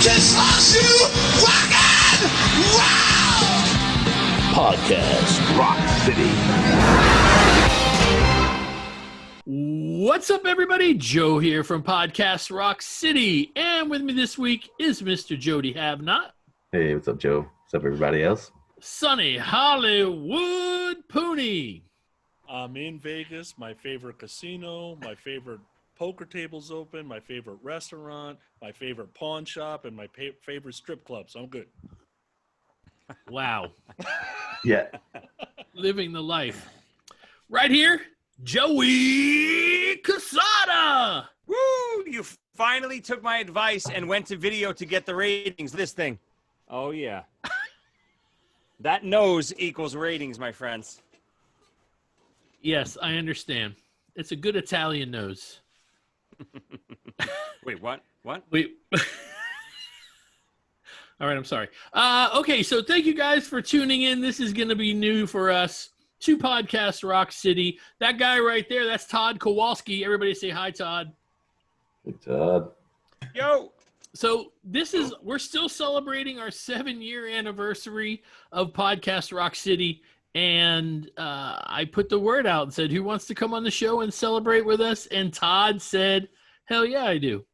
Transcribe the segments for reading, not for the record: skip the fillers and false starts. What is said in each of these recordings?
Kiss our shoe, walking, wow! Podcast Rock City. What's up, everybody? Joe here from Podcast Rock City, and with me this week is Mr. Jody Havnot. Hey, what's up, Joe? What's up, everybody else? Sonny Hollywood Pooney. I'm in Vegas, my favorite casino, my favorite poker tables open, my favorite restaurant, my favorite pawn shop, and my favorite strip club, so I'm good. Wow. Yeah. Living the life. Right here, Joey Casada. Woo! You finally took my advice and went to video to get the ratings. This thing. Oh, yeah. That nose equals ratings, my friends. Yes, I understand. It's a good Italian nose. Wait, what? What? Wait. All right, I'm sorry. Okay, so thank you guys for tuning in. This is going to be new for us. To Podcast Rock City. That guy right there, that's Todd Kowalski. Everybody say hi, Todd. Hey, Todd. Yo! So we're still celebrating our 7-year anniversary of Podcast Rock City. And I put the word out and said, who wants to come on the show and celebrate with us? And Todd said, hell yeah, I do.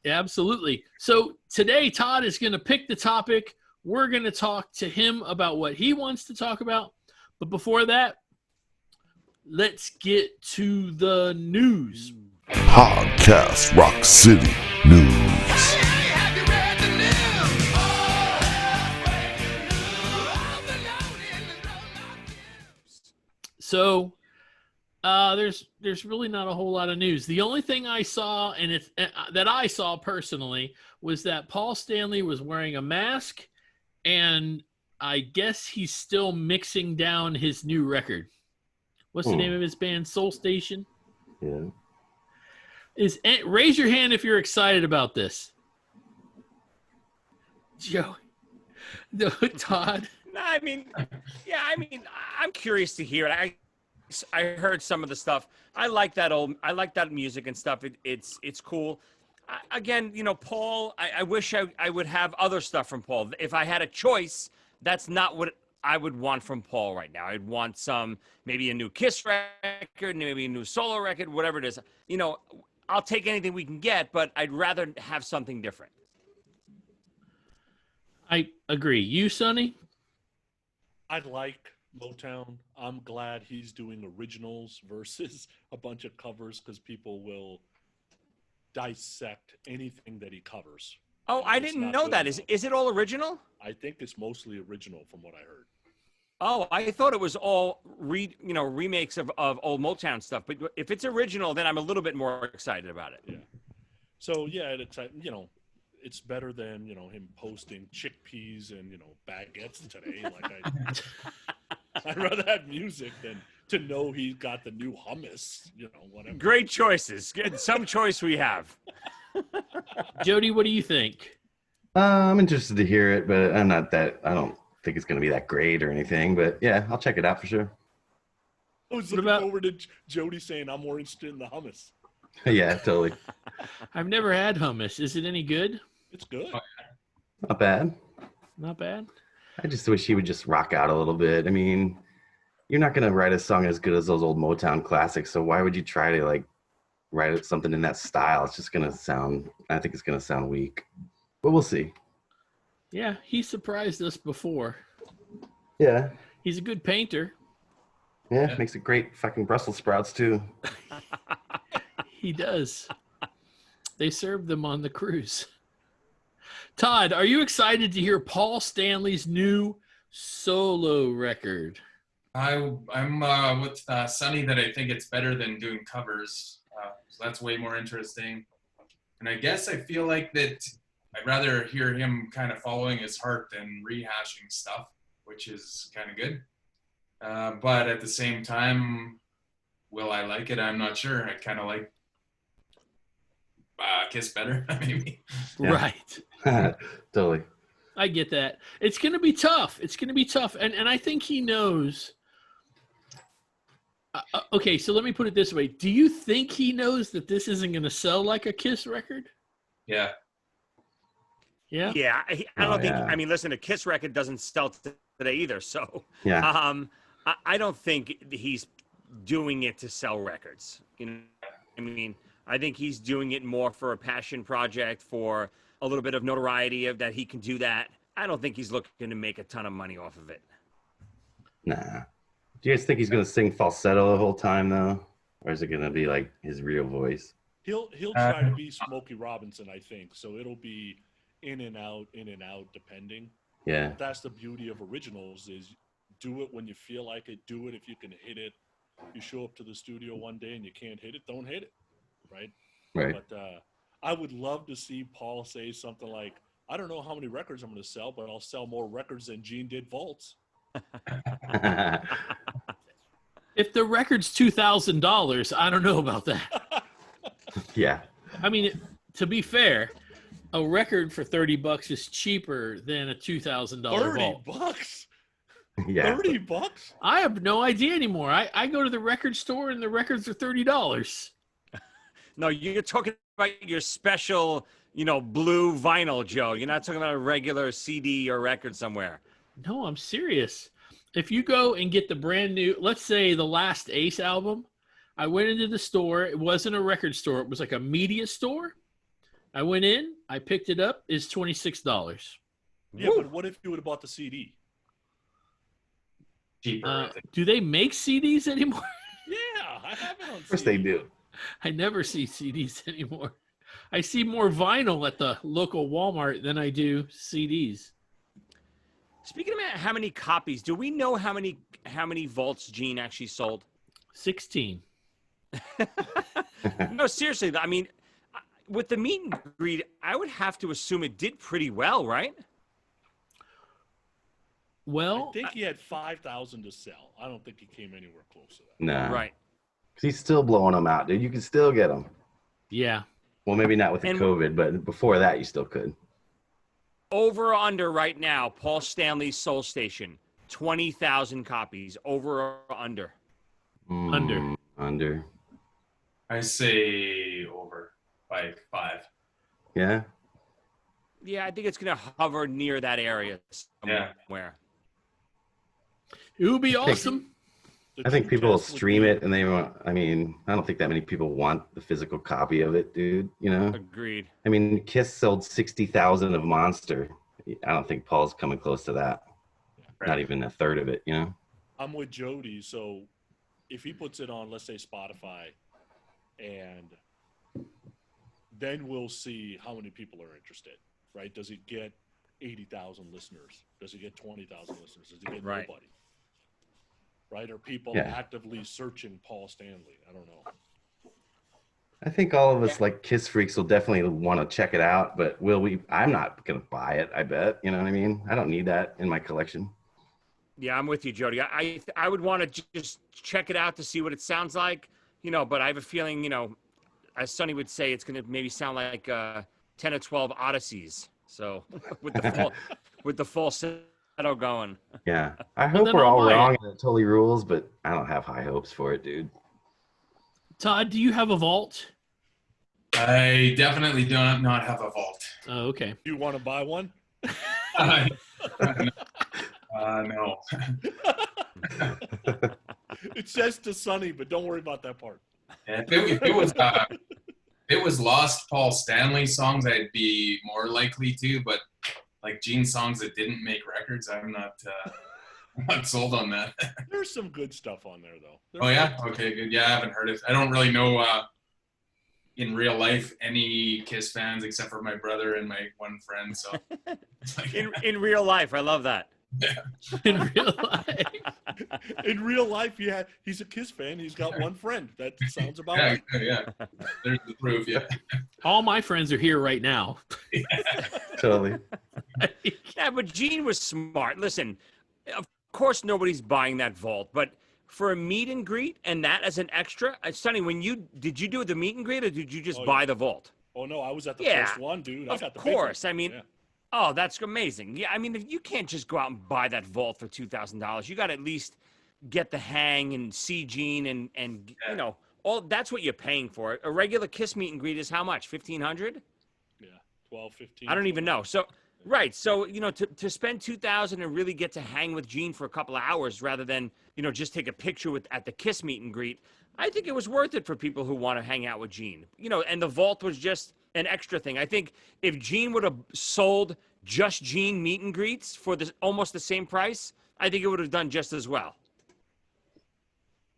Absolutely. So today, Todd is going to pick the topic. We're going to talk to him about what he wants to talk about. But before that, let's get to the news. Podcast Rock City News. So there's really not a whole lot of news. The only thing I saw, and it's that I saw personally, was that Paul Stanley was wearing a mask, and I guess he's still mixing down his new record. What's the name of his band? Soul Station? Yeah. Raise your hand if you're excited about this. Joe. No, Todd. No, I'm curious to hear it. I heard some of the stuff. I like that music and stuff. It's cool. Again, Paul, I wish I would have other stuff from Paul. If I had a choice, that's not what I would want from Paul right now. I'd want maybe a new Kiss record, maybe a new solo record, whatever it is. I'll take anything we can get, but I'd rather have something different. I agree. You, Sonny? I like Motown. I'm glad he's doing originals versus a bunch of covers because people will dissect anything that he covers. Oh, I didn't know that. Is it all original? I think it's mostly original from what I heard. Oh, I thought it was all remakes of old Motown stuff. But if it's original, then I'm a little bit more excited about it. Yeah. So yeah, it's better than him posting chickpeas and baguettes today. Like I'd rather have music than to know he's got the new hummus. Whatever. Great choices. Good. Some choice we have. Jody, what do you think? I'm interested to hear it, but I don't think it's going to be that great or anything. But yeah, I'll check it out for sure. I was looking forward to Jody saying I'm more interested in the hummus. Yeah, totally. I've never had hummus. Is it any good? It's good. Not bad. Not bad. I just wish he would just rock out a little bit. I mean, you're not going to write a song as good as those old Motown classics, so why would you try to write something in that style? It's just going to sound, I think it's going to sound weak. But we'll see. Yeah, he surprised us before. Yeah. He's a good painter. Yeah, makes a great fucking Brussels sprouts too. He does. They served them on the cruise. Todd, are you excited to hear Paul Stanley's new solo record? I'm with Sonny that I think it's better than doing covers. So that's way more interesting. And I guess I feel like that I'd rather hear him kind of following his heart than rehashing stuff, which is kind of good. But at the same time, will I like it? I'm not sure. I kind of like Kiss better, maybe. Yeah. Right. Totally. I get that. It's going to be tough. And I think he knows. Okay, so let me put it this way. Do you think he knows that this isn't going to sell like a Kiss record? Yeah. Yeah. Yeah, I Oh, don't think. yeah. I mean, listen, a Kiss record doesn't sell today either. So, Yeah. I don't think he's doing it to sell records. You know, I mean, I think he's doing it more for a passion project, for a little bit of notoriety of that he can do that. I don't think he's looking to make a ton of money off of it. Nah. Do you guys think he's gonna sing falsetto the whole time though, or is it gonna be like his real voice? He'll try to be Smokey Robinson, I think. So it'll be in and out, depending. Yeah. But that's the beauty of originals is do it when you feel like it. Do it if you can hit it. You show up to the studio one day and you can't hit it, don't hit it, right? Right. But I would love to see Paul say something like, I don't know how many records I'm going to sell, but I'll sell more records than Gene did vaults. If the record's $2,000, I don't know about that. Yeah. I mean, to be fair, a record for $30 is cheaper than a $2,000 vault. $30? Yeah. $30? I have no idea anymore. I go to the record store and the records are $30. No, you're talking about your special, blue vinyl, Joe. You're not talking about a regular CD or record somewhere. No, I'm serious. If you go and get the brand new, let's say the last Ace album, I went into the store. It wasn't a record store. It was like a media store. I went in. I picked it up. It's $26. Yeah, but what if you would have bought the CD? Cheaper. I think. Do they make CDs anymore? Yeah, I have it on CD. Of course they do. I never see CDs anymore. I see more vinyl at the local Walmart than I do CDs. Speaking of how many copies, do we know how many vaults Gene actually sold? 16. No, seriously. I mean, with the meet and greet, I would have to assume it did pretty well, right? Well, I think he had 5,000 to sell. I don't think he came anywhere close to that. Nah. Right. He's still blowing them out, dude. You can still get them. yeah. Well, maybe not with the And- COVID, but before that, you still could. Over or under right now, Paul Stanley's Soul Station, 20,000 copies. Over or under? Under. I say over by 5. Yeah. Yeah, I think it's going to hover near that area somewhere. It would be awesome. The I think true people will test would stream be- it and they want, I don't think that many people want the physical copy of it, dude. Agreed. I mean, Kiss sold 60,000 of Monster. I don't think Paul's coming close to that. Not even a third of it, I'm with Jody. So if he puts it on, let's say Spotify, and then we'll see how many people are interested, right? Does it get 80,000 listeners? Does it get 20,000 listeners? Does it get Right. nobody? Right? Are people Yeah. actively searching Paul Stanley? I don't know. I think all of us like Kiss freaks will definitely want to check it out, but will we? I'm not going to buy it, I bet. You know what I mean? I don't need that in my collection. Yeah, I'm with you, Jody. I would want to just check it out to see what it sounds like, but I have a feeling, as Sonny would say, it's going to maybe sound like 10 or 12 Odysseys. So with the falsetto going. Yeah. I hope then we're I'll all buy it. wrong and it totally rules, but I don't have high hopes for it, dude. Todd, do you have a vault? I definitely do not have a vault. Oh, okay. Do you want to buy one? No. It says to Sonny, but don't worry about that part. If it was lost Paul Stanley songs, I'd be more likely to. But like Gene songs that didn't make records, I'm not sold on that. There's some good stuff on there, though. Oh yeah, okay, good. Yeah, I haven't heard it. I don't really know in real life any Kiss fans except for my brother and my one friend. So it's like, In real life, I love that. In real life. In real life, yeah, he's a Kiss fan. He's got one friend. That sounds about yeah, right. yeah. There's the proof. Yeah. All my friends are here right now. Totally. Yeah, but Gene was smart. Listen, of course nobody's buying that vault, but for a meet and greet and that as an extra, Sonny, did you do the meet and greet or did you just buy the vault? Oh no, I was at the Yeah, first one, dude. I Of got the big one. course. I mean, Yeah. oh, that's amazing. Yeah, I mean, if you can't just go out and buy that vault for $2,000. You got to at least get the hang and see Gene and all. That's what you're paying for. A regular Kiss meet and greet is how much? $1,500. Yeah. 12, 15. I don't even know. So, right. So, to spend 2,000 and really get to hang with Gene for a couple of hours rather than, just take a picture at the Kiss meet and greet, I think it was worth it for people who want to hang out with Gene. And the vault was just an extra thing. I think if Gene would have sold just Gene meet and greets for almost the same price, I think it would have done just as well.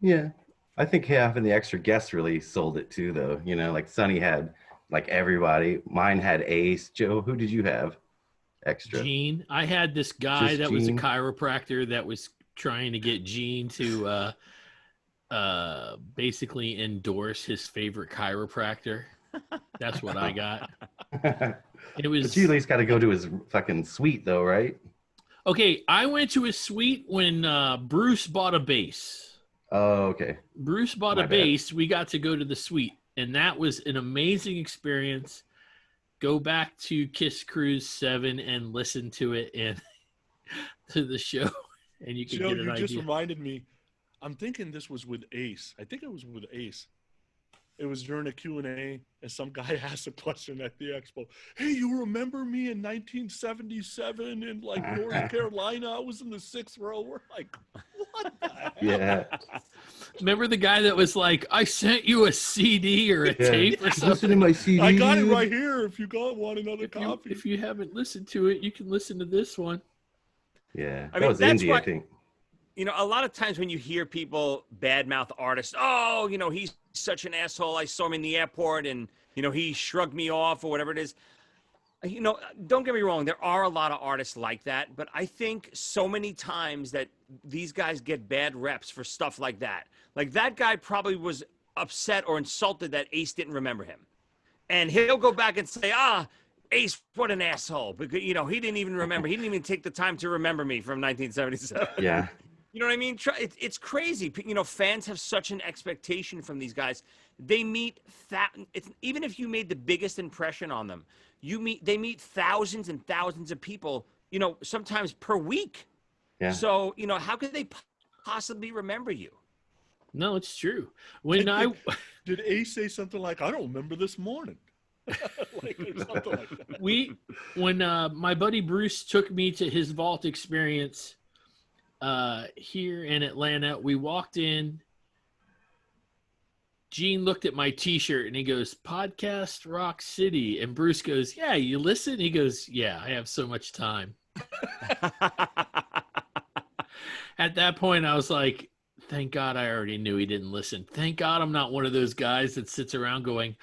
Yeah. I think having the extra guests really sold it too, though. Like Sonny had like everybody. Mine had Ace. Joe, who did you have extra? Gene. I had this guy Just that was a Gene? chiropractor that was trying to get Gene to basically endorse his favorite chiropractor. That's what I got. It was. But you at least got to go to his fucking suite, though, right? Okay, I went to his suite when Bruce bought a bass. Oh, okay. Bruce bought My a bad. bass. We got to go to the suite, and that was an amazing experience. Go back to Kiss Cruise 7 and listen to it and to the show, and you can Joe, get an you idea. just reminded me. I'm thinking this was with Ace. I think it was with Ace. It was during a Q&A, and some guy asked a question at the expo. Hey, you remember me in 1977 in like North Carolina? I was in the 6th row. We're like, what the hell? Yeah. Remember the guy that was like, I sent you a CD or a tape or Listen to something? my CD. I got it dude. right here. If you want another copy. If you haven't listened to it, you can listen to this one. Yeah. I That mean, was that's indie, why- I think. A lot of times when you hear people badmouth artists, oh, he's such an asshole. I saw him in the airport and, he shrugged me off or whatever it is. Don't get me wrong. There are a lot of artists like that. But I think so many times that these guys get bad reps for stuff like that. Like that guy probably was upset or insulted that Ace didn't remember him. And he'll go back and say, Ace, what an asshole. Because, he didn't even remember. He didn't even take the time to remember me from 1977. Yeah. You know what I mean? It's crazy. Fans have such an expectation from these guys. They meet even if you made the biggest impression on them, they meet thousands and thousands of people, sometimes per week. Yeah. So, how could they possibly remember you? No, it's true. Did Ace say something like, I don't remember this morning? Like, or something like that. When my buddy Bruce took me to his vault experience here in Atlanta, we walked in. Gene looked at my t-shirt and he goes, Podcast Rock City. And Bruce goes, yeah, you listen? He goes, yeah, I have so much time. At that point, I was like, thank God I already knew he didn't listen. Thank God I'm not one of those guys that sits around going,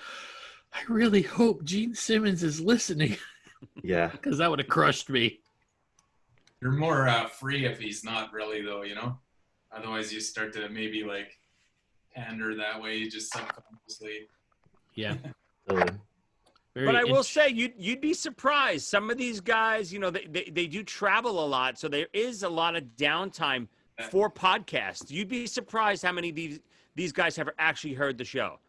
I really hope Gene Simmons is listening. Yeah. Because that would have crushed me. You're more free if he's not really, though, Otherwise, you start to maybe like pander that way, just subconsciously. Yeah. But I will say, you'd be surprised. Some of these guys, they do travel a lot, so there is a lot of downtime for podcasts. You'd be surprised how many of these guys have actually heard the show.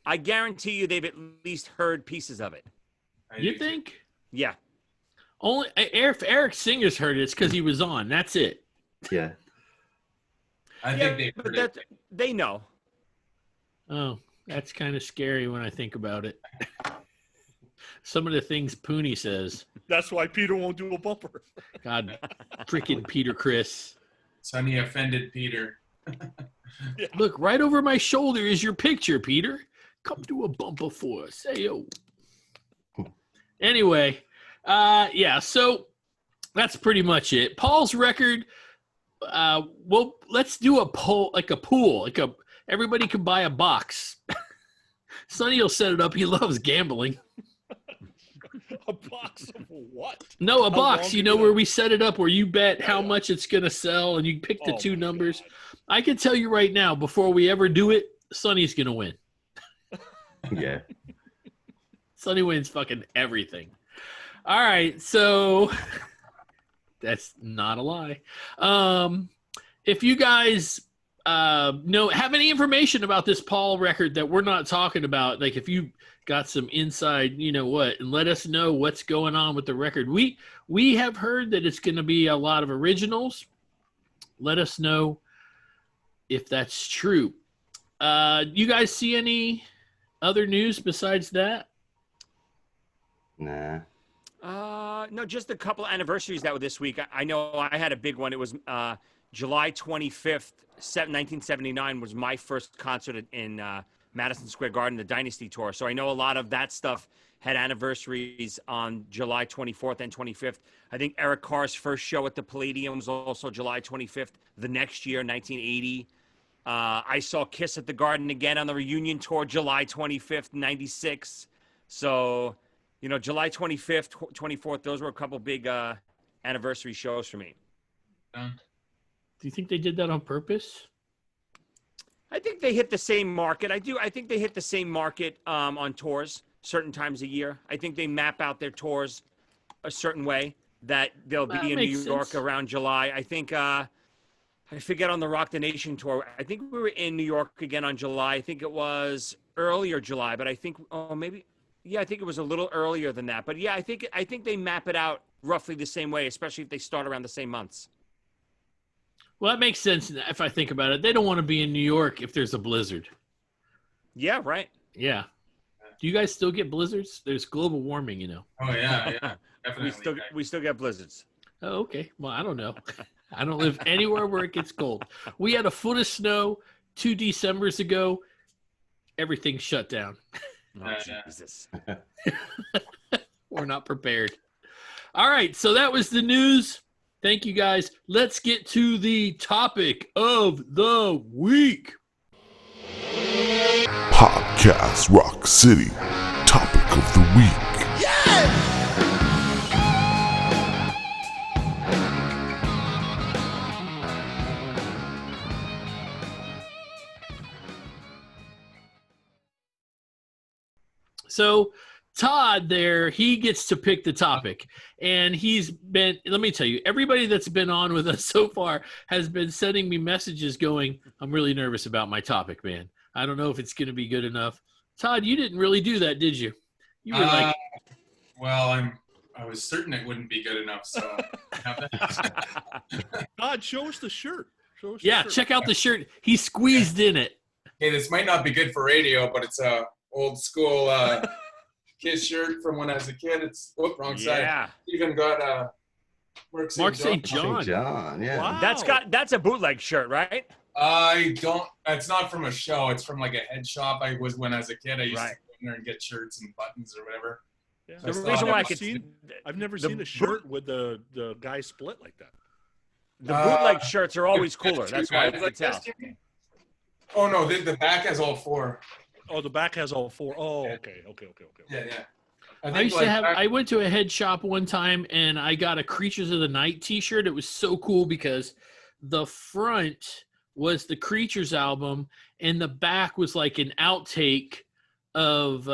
I guarantee you they've at least heard pieces of it. You think? Yeah. Only if Eric Singer's heard it, it's because he was on. That's it. Yeah. I think they've heard it. They know. Oh, that's kind of scary when I think about it. Some of the things Pooney says. That's why Peter won't do a bumper. God, freaking Peter Chris. Sonny offended Peter. Yeah. Look, right over my shoulder is your picture, Peter. Come do a bumper for us. Hey, yo. Anyway, so that's pretty much it. Paul's record, well, let's do a poll, everybody can buy a box. Sonny will set it up. He loves gambling. A box of what? No, a How box, long where we set it up where you bet how much it's going to sell and you pick the two my numbers. God. I can tell you right now, before we ever do it, Sonny's going to win. Yeah. Sonny wins fucking everything. All right, so that's not a lie. If you guys have any information about this Paul record that we're not talking about, like if you got some inside, and let us know what's going on with the record. We have heard that it's going to be a lot of originals. Let us know if that's true. You guys see any other news besides that? Nah. No, just a couple anniversaries that were this week. I know I had a big one. It was July 25th, 1979 was my first concert in Madison Square Garden, the Dynasty Tour. So I know a lot of that stuff had anniversaries on July 24th and 25th. I think Eric Carr's first show at the Palladium was also July 25th the next year, 1980. I saw Kiss at the Garden again on the reunion tour, July 25th, 96. So, July 25th, 24th, those were a couple big anniversary shows for me. Do you think they did that on purpose? I think they hit the same market. I think they hit the same market on tours certain times a year. I think they map out their tours a certain way that they'll be in New York around July. I think I forget on the Rock the Nation tour. I think we were in New York again on July. I think it was earlier July, but I think I think it was a little earlier than that. But yeah, I think they map it out roughly the same way, especially if they start around the same months. Well, that makes sense if I think about it. They don't want to be in New York if there's a blizzard. Yeah, right. Yeah. Do you guys still get blizzards? There's global warming, Oh yeah, definitely. We still get blizzards. Oh, okay. Well, I don't know. I don't live anywhere where it gets cold. We had a foot of snow 2 Decembers ago. Everything shut down. Oh, Jesus. We're not prepared. All right. So that was the news. Thank you, guys. Let's get to the topic of the week. Podcast Rock City. Topic of the week. So Todd there, he gets to pick the topic. And let me tell you, everybody that's been on with us so far has been sending me messages going, I'm really nervous about my topic, man. I don't know if it's going to be good enough. Todd, you didn't really do that, did you? You were like, well, I was certain it wouldn't be good enough. So, Todd, show us the shirt. Check out the shirt. He squeezed in it. Hey, this might not be good for radio, but it's a old school Kiss shirt from when I was a kid. It's wrong side. Yeah. Even got Mark St. John. Yeah. Wow. That's a bootleg shirt, right? It's not from a show. It's from like a head shop. When I was a kid, I used to go in there and get shirts and buttons or whatever. Yeah. So The reason why I've never seen a shirt with the guy split like that. The bootleg shirts are always cooler. That's why I can tell. Oh no, the back has all four. Oh, the back has all four. Oh, okay. Yeah. I went to a head shop one time and I got a Creatures of the Night t-shirt. It was so cool because the front was the Creatures album and the back was like an outtake of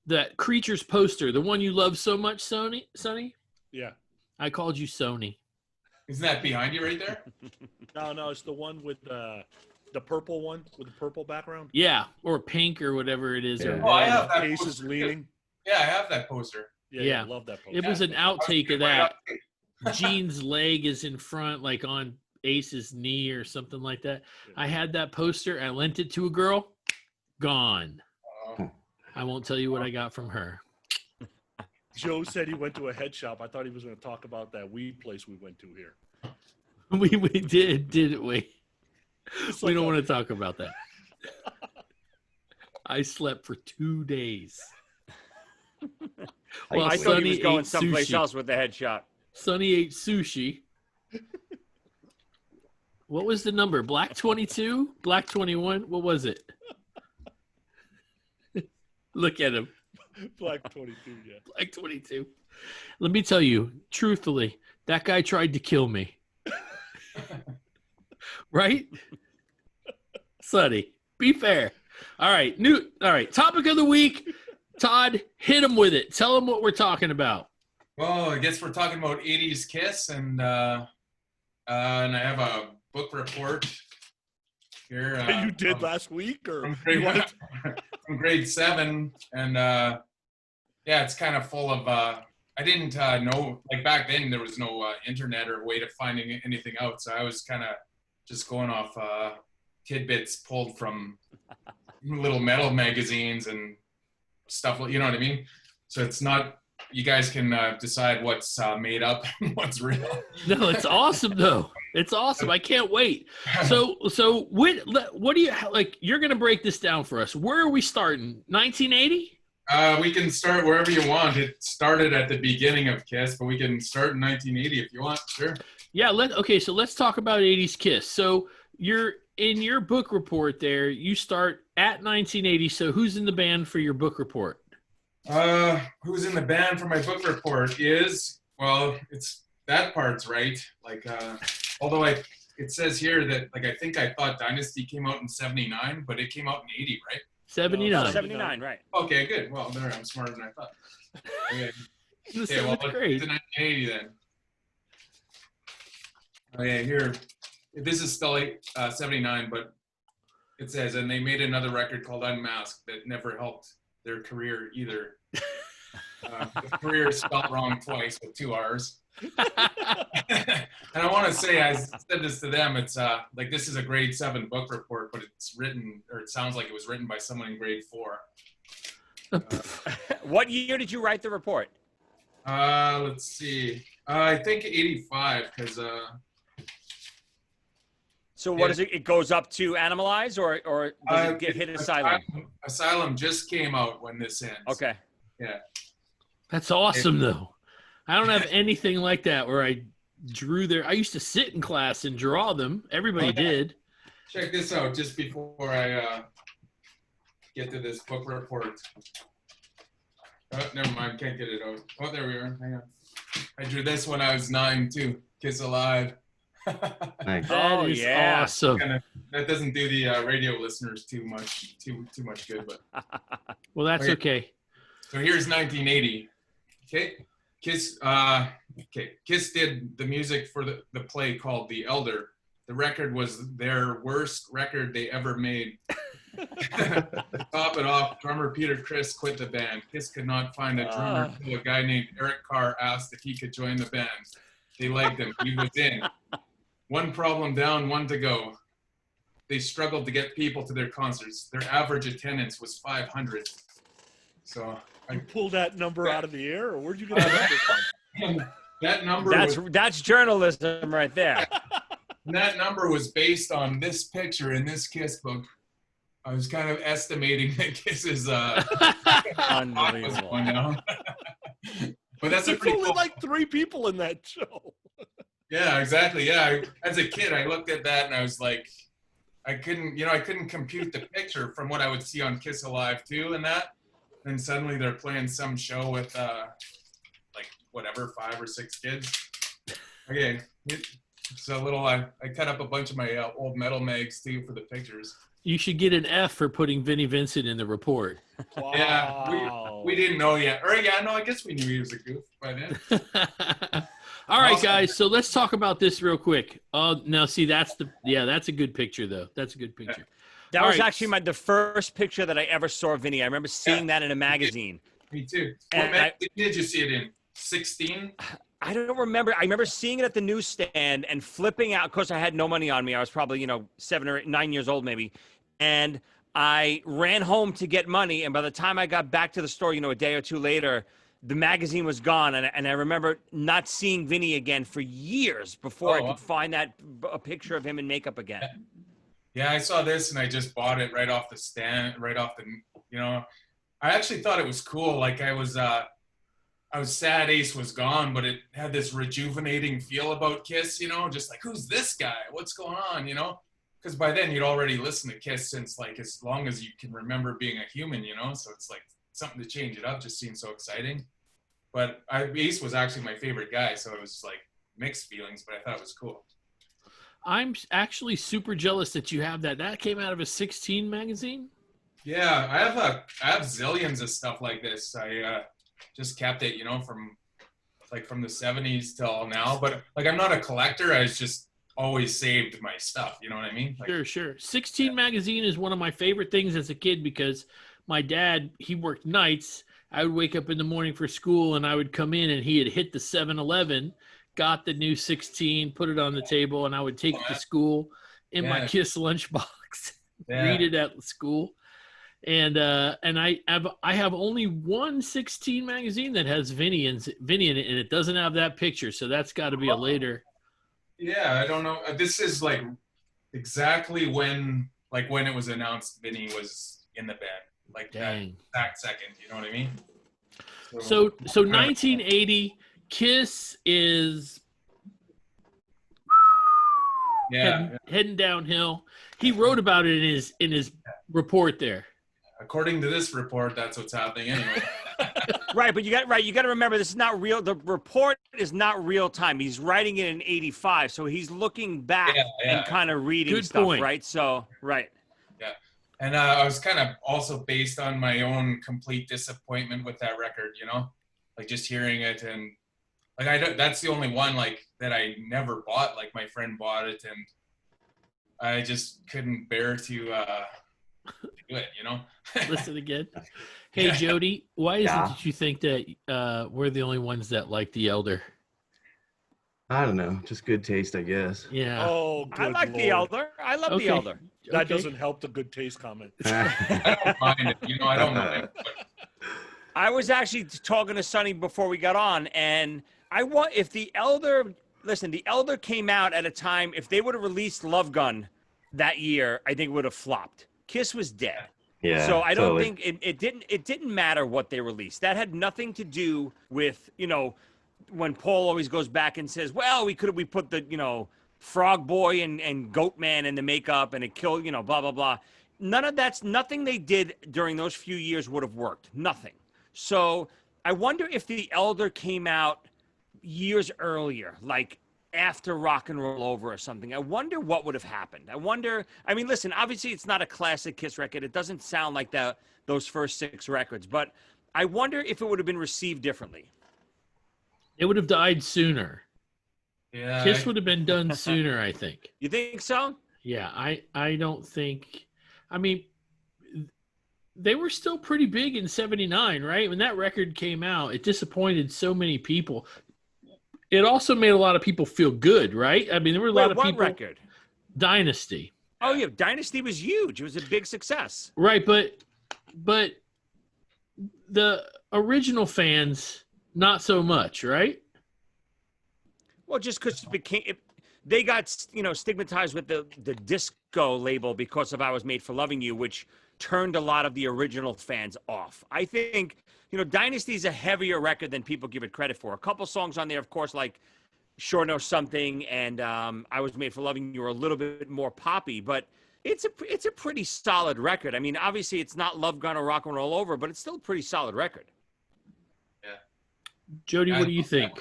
that Creatures poster, the one you love so much, Sonny? Yeah. I called you Sony. Isn't that behind you right there? No, it's the one with the purple one with the purple background. Yeah, or pink or whatever it is. Yeah. Or I have that Case poster. is leaning. Yeah, I have that poster. Yeah. I love that poster. It was an outtake of that. Gene's leg is in front, like on Ace's knee or something like that. I had that poster. I lent it to a girl. Gone. I won't tell you what I got from her. Joe said he went to a head shop. I thought he was going to talk about that weed place we went to here. We did, didn't we? It's We like don't want to talk about that. I slept for 2 days. Well, I thought he was Sonny going ate someplace sushi. else with the head shot. Sonny ate sushi. What was the number? Black 22? Black 21? What was it? Look at him. Black 22, yeah. Black 22. Let me tell you, truthfully, that guy tried to kill me. Right? Sonny, be fair. All right. Topic of the week. Todd, hit him with it. Tell him what we're talking about. Well, I guess we're talking about 80s Kiss, and I have a book report here. That you did last week, or from grade 7, and yeah, it's kind of full of. I didn't know, like back then there was no internet or way to finding anything out, so I was kind of just going off tidbits pulled from little metal magazines and stuff. You know what I mean? So it's not. You guys can decide what's made up and what's real. No, it's awesome though. It's awesome. I can't wait. So what do you like? You're gonna break this down for us. Where are we starting? 1980? We can start wherever you want. It started at the beginning of Kiss, but we can start in 1980 if you want. Sure. Yeah. So let's talk about 80s Kiss. So you're in your book report there. You start at 1980. So who's in the band for your book report? Who's in the band for my book report is, well, it's that part's right. Like, although it says here that, like, I think I thought Dynasty came out in 79, but it came out in 80, right? 79. No, 79, right. Okay, good. Well, there, I'm smarter than I thought. Okay, Okay, well, let's great. to 1980 then. Okay, here, this is still 79, but it says, and they made another record called Unmasked that never helped their career either. The career is spelled wrong twice with 2 R's. And I want to say, I said this to them, it's like this is a grade 7 book report, but it's written, or it sounds like it was written by someone in grade 4. What year did you write the report? Let's see. I think 85, because So what is it? It goes up to Animalize, or does it get hit Asylum? Asylum just came out when this ends. Okay. Yeah. That's awesome though. I don't have anything like that where I drew their. I used to sit in class and draw them. Everybody did. Check this out just before I get to this book report. Oh, never mind. Can't get it out. Oh, there we are. Hang on. I drew this when I was 9 too. Kiss Alive. Nice. That is awesome. That doesn't do the radio listeners too much good, but Well, that's okay. so here's 1980. Okay, Kiss. Kiss did the music for the play called The Elder. The record was their worst record they ever made. Top it off, drummer Peter Criss quit the band. Kiss could not find a drummer until a guy named Eric Carr asked if he could join the band. They liked him. He was in. One problem down, one to go. They struggled to get people to their concerts. Their average attendance was 500. So You pulled that number out of the air, or where'd you get that number from? that number That's journalism right there. that number was based on this picture in this Kiss book. I was kind of estimating that Kiss's was Unbelievable. going down. But that's a There's pretty only cool. like 3 people in that show. Yeah, exactly. Yeah, as a kid, I looked at that and I was like, I couldn't compute the picture from what I would see on Kiss Alive 2 and that. And suddenly they're playing some show with like whatever 5 or 6 kids. Okay, so I cut up a bunch of my old metal mags too for the pictures. You should get an F for putting Vinnie Vincent in the report. Wow. Yeah, we didn't know yet. Or yeah, no, I guess we knew he was a goof by then. All right, guys. So let's talk about this real quick. Now see, that's a good picture though. That's a good picture. That All was right. actually the first picture that I ever saw of Vinny. I remember seeing that in a magazine. Me too. And What magazine did you see it in? 16? I don't remember. I remember seeing it at the newsstand and flipping out. Of course, I had no money on me. I was probably 7 or 9 years old maybe. And I ran home to get money. And by the time I got back to the store, a day or two later, the magazine was gone. And I remember not seeing Vinny again for years before I could find a picture of him in makeup again. Yeah, I saw this and I just bought it right off the stand, right off the, I actually thought it was cool. Like I was sad Ace was gone, but it had this rejuvenating feel about Kiss, just like, who's this guy? What's going on, Because by then you'd already listened to Kiss since like as long as you can remember being a human, So it's like something to change it up just seemed so exciting. But Ace was actually my favorite guy, so it was like mixed feelings, but I thought it was cool. I'm actually super jealous that you have that. That came out of a 16 magazine? Yeah, I have zillions of stuff like this. I just kept it, from the 70s till now. But like I'm not a collector. I just always saved my stuff. You know what I mean? Like, Sure. 16 magazine is one of my favorite things as a kid because my dad, he worked nights. I would wake up in the morning for school and I would come in and he had hit the 7-Eleven, got the new 16, put it on the table, and I would take it to school in my Kiss lunchbox, read it at school. And I have only one 16 magazine that has Vinny in it, and it doesn't have that picture, so that's got to be a later. Yeah, I don't know. This is like exactly when it was announced Vinny was in the band. Like Dang. that exact second, you know what I mean? So 1980, Kiss is heading downhill. He wrote about it in his report there. According to this report, that's what's happening anyway. Right, but you got to remember this is not real. The report is not real time. He's writing it in '85, so he's looking back and kind of reading Good stuff, point. right? So, right. Yeah, and I was kind of also based on my own complete disappointment with that record. You know, like just hearing it and like that's the only one like that I never bought. Like my friend bought it, and I just couldn't bear to do it. You know, Listen again. Hey, Jody, why is Yeah. it that you think that we're the only ones that like the Elder? I don't know, just good taste, I guess. Yeah. Oh, I good like the Lord. Elder. I love Okay. the Elder. That Okay. doesn't help the good taste comment. I don't mind it. You know, I don't mind it. But I was actually talking to Sonny before we got on, and if the Elder, listen, the Elder came out at a time, if they would have released Love Gun that year, I think it would have flopped. Kiss was dead. Yeah. So I don't totally. think it didn't matter what they released. That had nothing to do with, when Paul always goes back and says, well, we put the, Frog Boy and Goat Man in the makeup and it killed, blah, blah, blah. Nothing they did during those few years would have worked. Nothing. So I wonder if the Elder came out years earlier, like after Rock and Roll Over or something. I wonder what would have happened. I mean, listen, obviously it's not a classic Kiss record. It doesn't sound like those first 6 records, but I wonder if it would have been received differently. It would have died sooner. yeah, Kiss would have been done sooner, I think. You think so? Yeah, I don't think. I mean, they were still pretty big in '79, right? When that record came out, it disappointed so many people. It also made a lot of people feel good, right? I mean, there were a lot of what people. record? Dynasty, Oh yeah, Dynasty was huge. It was a big success. right? But the original fans, not so much, right? Well, just because they got stigmatized with the disco label because of I Was Made for Loving You, which turned a lot of the original fans off. I think Dynasty is a heavier record than people give it credit for. A couple songs on there, of course, like Sure Know Something and I Was Made for Loving You are a little bit more poppy, but it's a pretty solid record. I mean, obviously it's not Love Gun or Rock and Roll Over, but it's still a pretty solid record. Jody, what do you think?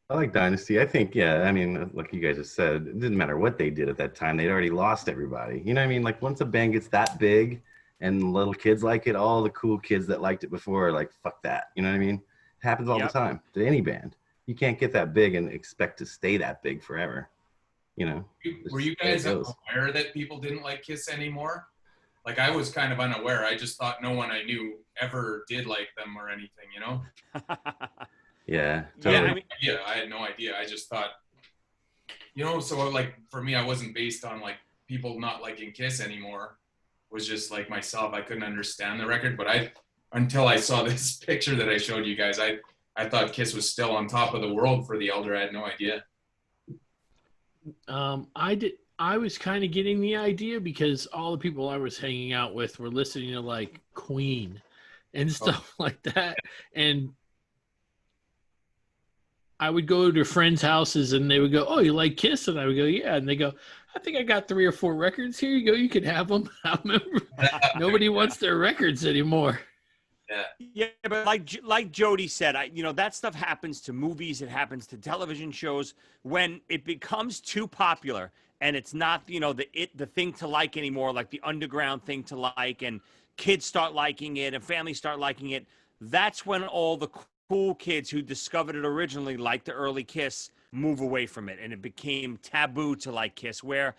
I like Dynasty. I think, yeah, I mean, like you guys have said, it didn't matter what they did at that time. They'd already lost everybody. You know what I mean? Like, once a band gets that big and little kids like it, all the cool kids that liked it before are like, fuck that. You know what I mean? It happens all the time to any band. You can't get that big and expect to stay that big forever. were you guys aware that people didn't like Kiss anymore? Like I was kind of unaware. I just thought no one I knew ever did like them or anything, you know? Yeah, Yeah, totally. I mean, I had no idea. I just thought, so like for me, I wasn't based on like people not liking Kiss anymore. It was just like myself. I couldn't understand the record, but until I saw this picture that I showed you guys, I thought Kiss was still on top of the world for the Elder. I had no idea. I was kind of getting the idea because all the people I was hanging out with were listening to like Queen and stuff like that. And I would go to friends' houses and they would go, "Oh, you like Kiss?" And I would go, "Yeah." And they go, "I think I got 3 or 4 records. Here you go. You can have them." I remember nobody wants their records anymore. Yeah, but like Jody said, that stuff happens to movies. It happens to television shows when it becomes too popular and it's not the thing to like anymore, like the underground thing to like, and kids start liking it and families start liking it. That's when all the cool kids who discovered it originally, like the early Kiss, move away from it, and it became taboo to like Kiss, where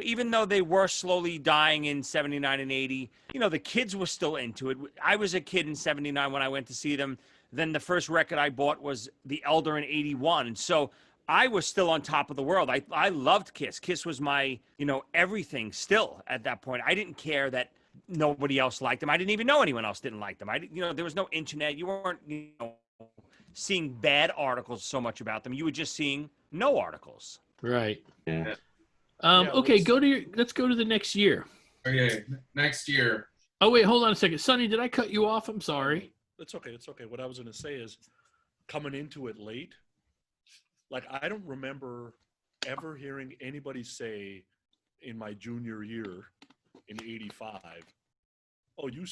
even though they were slowly dying in 79 and 80, the kids were still into it. I was a kid in 79 when I went to see them. Then the first record I bought was The Elder in 81, and so I was still on top of the world. I loved Kiss. Kiss was my everything still at that point. I didn't care that nobody else liked them. I didn't even know anyone else didn't like them. There was no internet. You weren't, seeing bad articles so much about them. You were just seeing no articles. Right. Yeah. Okay, let's go to the next year. Okay, next year. Oh wait, hold on a second. Sonny, did I cut you off? I'm sorry. It's okay. It's okay. What I was going to say is coming into it late, like I don't remember ever hearing anybody say in my junior year in 85, oh, you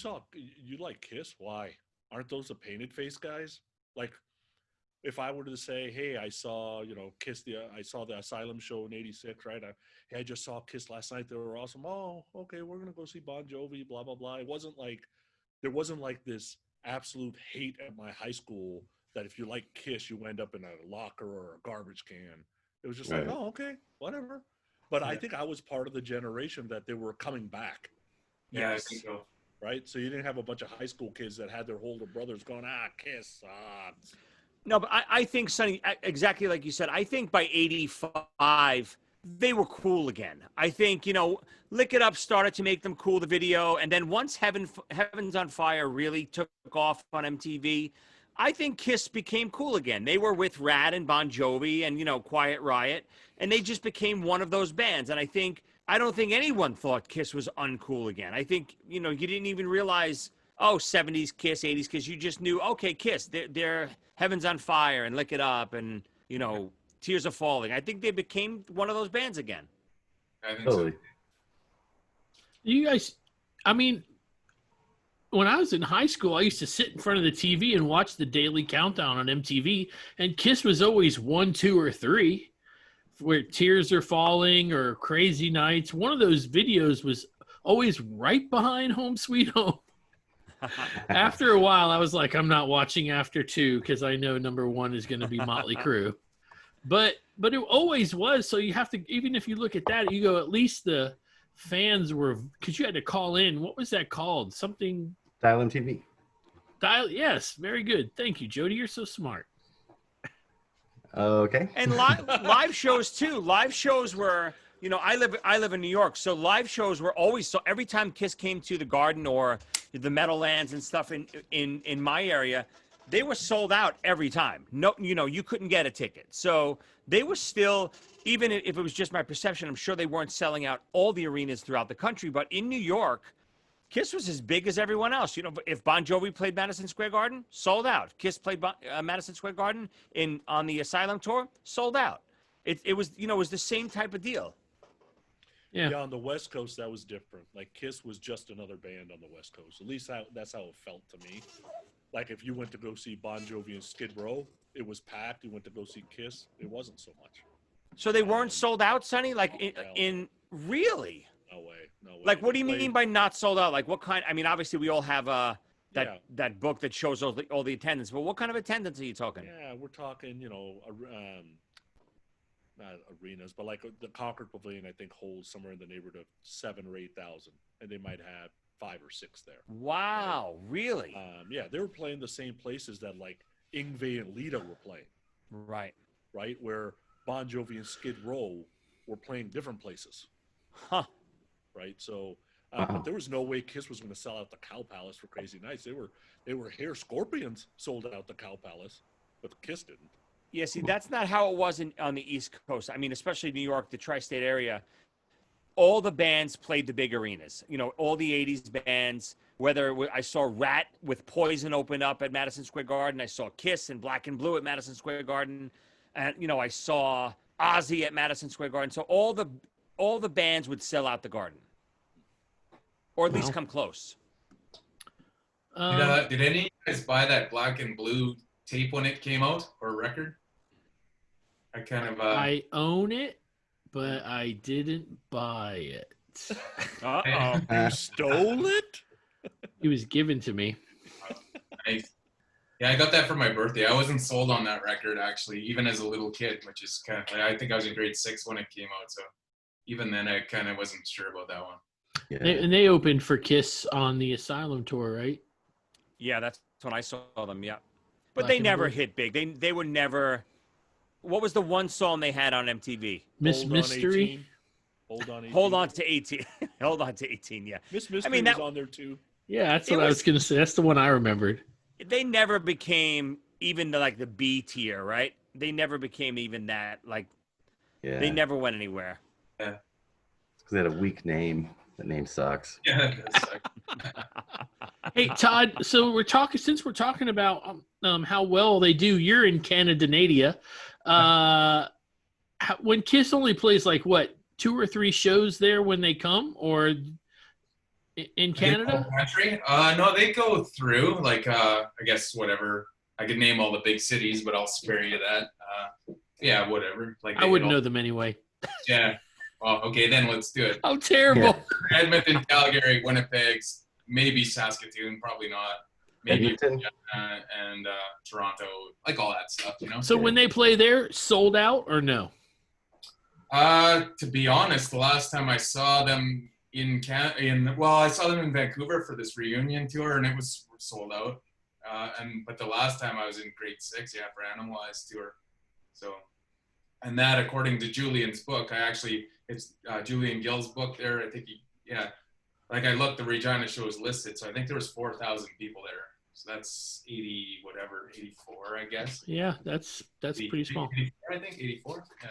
like Kiss? Why? Aren't those the painted face guys? Like, if I were to say, hey, I saw, Kiss, I saw the Asylum show in 86, right? Hey, I just saw Kiss last night. They were awesome. Oh, okay, we're going to go see Bon Jovi, blah, blah, blah. It wasn't like, there wasn't like this absolute hate at my high school that if you like Kiss, you end up in a locker or a garbage can. It was just like, oh, okay, whatever. But I think I was part of the generation that they were coming back. Yeah, I think so. Right? So you didn't have a bunch of high school kids that had their older brothers going, Kiss sucks. No, but I think, Sonny, exactly like you said, I think by 85, they were cool again. I think, Lick It Up started to make them cool, the video. And then once Heaven's on Fire really took off on MTV, I think Kiss became cool again. They were with Rad and Bon Jovi and, Quiet Riot. And they just became one of those bands. And I don't think anyone thought Kiss was uncool again. I think, you didn't even realize, 70s Kiss, 80s Kiss. You just knew, okay, Kiss, they're Heaven's on Fire and Lick It Up and, Tears Are Falling. I think they became one of those bands again. I think Totally. so. You guys, when I was in high school, I used to sit in front of the TV and watch the Daily Countdown on MTV, and Kiss was always 1, 2, or 3, where Tears Are Falling or Crazy Nights. One of those videos was always right behind Home Sweet Home. After a while, I was like, I'm not watching after 2 because I know number 1 is going to be Motley Crue. But it always was. So you have to, even if you look at that, you go, at least the fans were, because you had to call in. What was that called? Something. Dial MTV. Yes, very good. Thank you, Jody. You're so smart. Okay. And live shows too. Live shows were, I live in New York, so live shows were always, so every time Kiss came to the Garden or the Meadowlands and stuff in my area, they were sold out every time. No, you couldn't get a ticket. So they were still, even if it was just my perception, I'm sure they weren't selling out all the arenas throughout the country, but in New York, Kiss was as big as everyone else. If Bon Jovi played Madison Square Garden, sold out. Kiss played Madison Square Garden on the Asylum tour, sold out. It was, it was the same type of deal. Yeah. On the West Coast, that was different. Like, Kiss was just another band on the West Coast. At least that's how it felt to me. Like, if you went to go see Bon Jovi and Skid Row, it was packed. You went to go see Kiss, it wasn't so much. So they weren't sold out, Sonny? Like, really? No way. Like, what do you mean by not sold out? Like, what kind? I mean, obviously, we all have that book that shows all the attendance. But what kind of attendance are you talking? Yeah, we're talking, not arenas, but like the Concord Pavilion, I think holds somewhere in the neighborhood of 7,000 or 8,000, and they might have 5 or 6 there. Wow, really? Yeah, they were playing the same places that like Yngwie and Lita were playing. Right. Where Bon Jovi and Skid Row were playing different places. Huh. Right. So, but there was no way Kiss was going to sell out the Cow Palace for Crazy Nights. They were here. Scorpions sold out the Cow Palace, but Kiss didn't. Yeah, see, that's not how it was on the East Coast. I mean, especially New York, the tri-state area. All the bands played the big arenas. All the 80s bands, whether I saw Rat with Poison open up at Madison Square Garden. I saw Kiss and Black and Blue at Madison Square Garden. And, I saw Ozzy at Madison Square Garden. So all the bands would sell out the Garden. Or at least come close. Did any of you guys buy that Black and Blue tape when it came out, or record? I kind of I own it, but I didn't buy it. Uh-oh. You stole it? It was given to me. Nice. Yeah, I got that for my birthday. I wasn't sold on that record, actually, even as a little kid, which is kind of, I think I was in grade 6 when it came out, so even then I kind of wasn't sure about that one. Yeah. And they opened for Kiss on the Asylum tour, right? Yeah, that's when I saw them, yeah. But Black they and never Blue. hit big. They were never. What was the one song they had on MTV? Miss Hold on Mystery. 18. Hold on. 18. Hold on to 18. Hold on to 18. Yeah. Miss Mystery mean, was that- on there too. Yeah, that's It what I was- was gonna say. That's the one I remembered. They never became even the B tier, right? They never became even that. Like Yeah. they never went anywhere. Because they had a weak name. That name sucks. Yeah, that's like, Hey Todd, so we're talking about how well they do. You're in Canada. When Kiss only plays like what 2 or 3 shows there when they come, or in Canada? country? No, they go through like I guess whatever. I could name all the big cities, but I'll spare you that. Yeah, whatever. Like I wouldn't know them anyway. Yeah. Well, okay, then let's do it. I'm terrible. Edmonton, Calgary, Winnipeg, maybe Saskatoon, probably not. Maybe Edmonton? and Toronto, like all that stuff, you know. So when they play there, sold out or no? To be honest, the last time I saw them I saw them in Vancouver for this reunion tour, and it was sold out. But the last time I was in grade 6, for Animalized tour. So, and that according to Julian's book, it's Julian Gill's book there. I think like I looked, the Regina show is listed, so I think there was 4,000 people there. So that's 84, I guess. Yeah, that's pretty small. 84, I think 84. Yeah.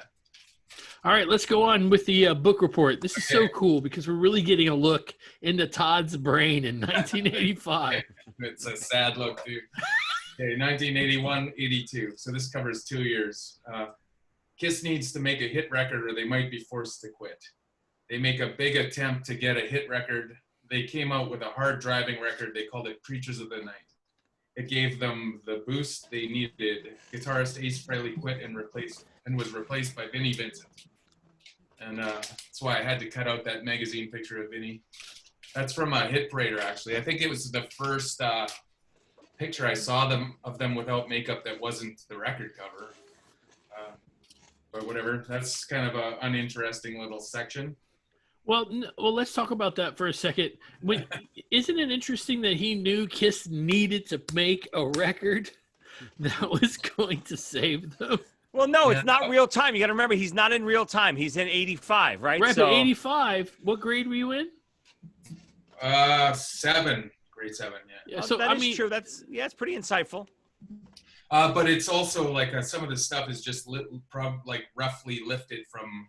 All right, let's go on with the book report. This is so cool because we're really getting a look into Todd's brain in 1985. It's a sad look, too. Okay, 1981, 82. So this covers 2 years. Kiss needs to make a hit record or they might be forced to quit. They make a big attempt to get a hit record. They came out with a hard driving record. They called it Creatures of the Night. It gave them the boost they needed. Guitarist Ace Frehley quit and was replaced by Vinnie Vincent. And that's why I had to cut out that magazine picture of Vinnie. That's from a Hit Parader, actually. I think it was the first picture I saw of them without makeup that wasn't the record cover. But whatever, that's kind of an uninteresting little section. Well, let's talk about that for a second. Isn't it interesting that he knew Kiss needed to make a record that was going to save them? Well, no, it's not real time. You got to remember, he's not in real time. He's in 85, right? Right, but 85, what grade were you in? 7, grade 7, yeah. Yeah, so that is true. It's pretty insightful. But it's also like some of the stuff is just roughly lifted from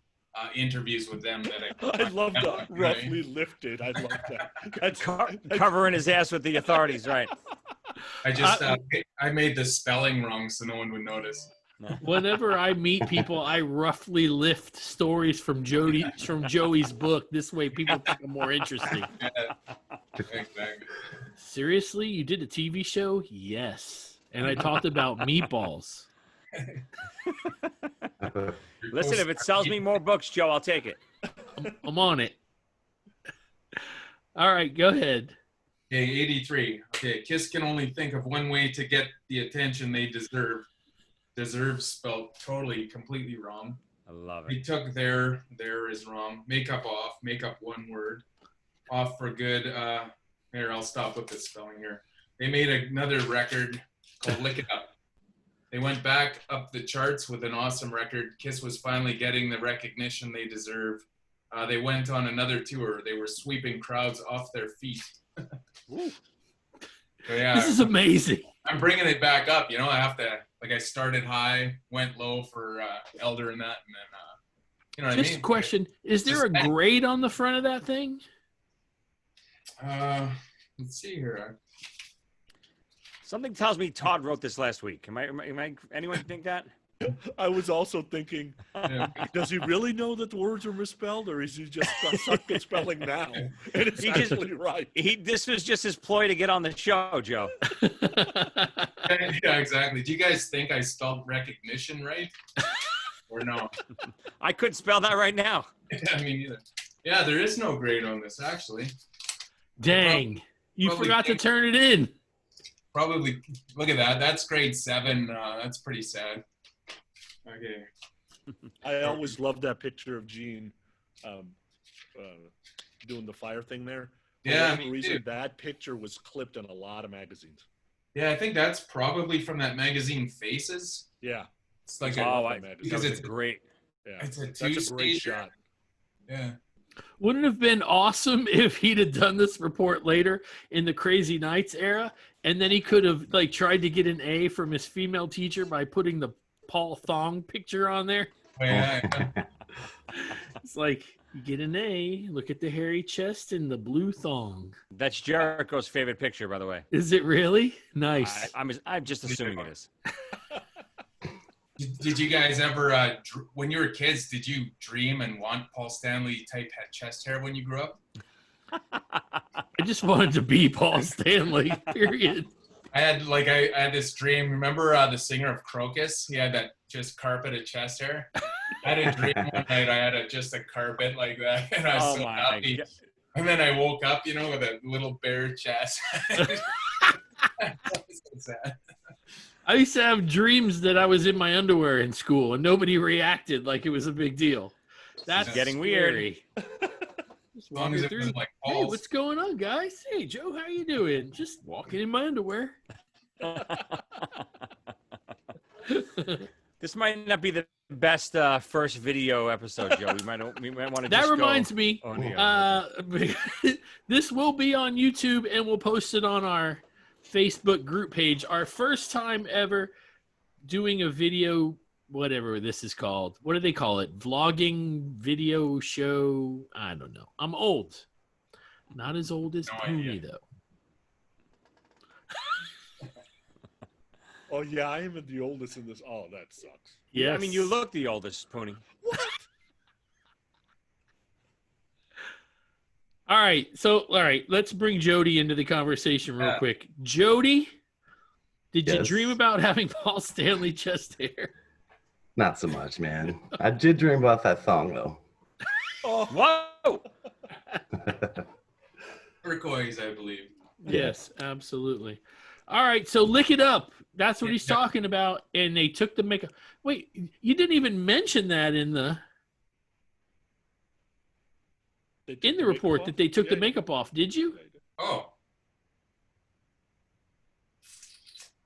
interviews with them. I love that. Roughly lifted. I love that. That's Covering his ass with the authorities, right? I made the spelling wrong so no one would notice. Whenever I meet people, I roughly lift stories from Joey's book. This way people think I'm more interesting. Yeah, exactly. Seriously? You did a TV show? Yes. And I talked about meatballs. Listen, if it sells me more books, Joe, I'll take it. I'm on it. All right, go ahead. Okay, 83. Okay, Kiss can only think of one way to get the attention they deserve. Deserve spelled totally, completely wrong. I love They it. took there is wrong. Makeup off, makeup one word. Off for good. Here, I'll stop with this spelling here. They made another record called Lick It Up. They went back up the charts with an awesome record. Kiss was finally getting the recognition they deserve. They went on another tour. They were sweeping crowds off their feet. So, yeah, This is amazing. I'm bringing it back up. You know, I have to, I started high, went low for Elder and that, and then, you know what I mean? Just a question. Is there a grade on the front of that thing? Let's see here. Something tells me Todd wrote this last week. Am I anyone think that? I was also thinking, does he really know that the words are misspelled, or is he just suck at spelling now? And it's actually right. This was just his ploy to get on the show, Joe. Yeah, exactly. Do you guys think I spelled recognition right? Or no? I couldn't spell that right now. I mean, either. Yeah, there is no grade on this, actually. Dang. You Probably forgot to turn it in. Probably, look at that. That's grade 7. That's pretty sad. Okay. I always loved that picture of Gene doing the fire thing there. Yeah, For whatever reason, too. that picture was clipped in a lot of magazines. Yeah, I think that's probably from that magazine Faces. Yeah. It's like Oh, a, that because was it's great. Yeah. it's a That's a great two-stage shot. Yeah. Wouldn't it have been awesome if he'd have done this report later in the Crazy Nights era, and then he could have like tried to get an A from his female teacher by putting the Paul Thong picture on there? Oh, yeah. It's like you get an A, look at the hairy chest and the blue thong. That's Jericho's favorite picture, by the way. Is it really? Nice. I'm just assuming it is. Did you guys ever, when you were kids, did you dream and want Paul Stanley type chest hair when you grew up? I just wanted to be Paul Stanley, period. I had this dream. Remember the singer of Crocus? He had that just carpeted chest hair. I had a dream one night. I had just a carpet like that, and I was so happy. God. And then I woke up, with a little bare chest. So sad. I used to have dreams that I was in my underwear in school, and nobody reacted like it was a big deal. That's Getting scary. Just As long walking as it through. wasn't like Hey, Paul's. what's going on, guys? Hey, Joe, how you doing? Just walking in my underwear. This might not be the best first video episode, Joe. We might want to. That reminds me. Oh, yeah. This will be on YouTube, and we'll post it on our Facebook group page. Our first time ever doing a video, whatever this is called. What do they call it? Vlogging video show? I don't know. I'm old. Not as old as Tony, though. Oh yeah, I am the oldest in this. Oh, that sucks. Yeah, I mean, you look the oldest, Pony. All right. Let's bring Jody into the conversation real quick. Jody, did you Yes. dream about having Paul Stanley chest hair? Not so much, man. I did dream about that thong though. Oh, Whoa! Turquoise, I believe. Yes, absolutely. All right, so lick it up. That's what he's talking about. And they took the makeup. Wait, you didn't even mention that in the report that they took the makeup off, did you? Oh.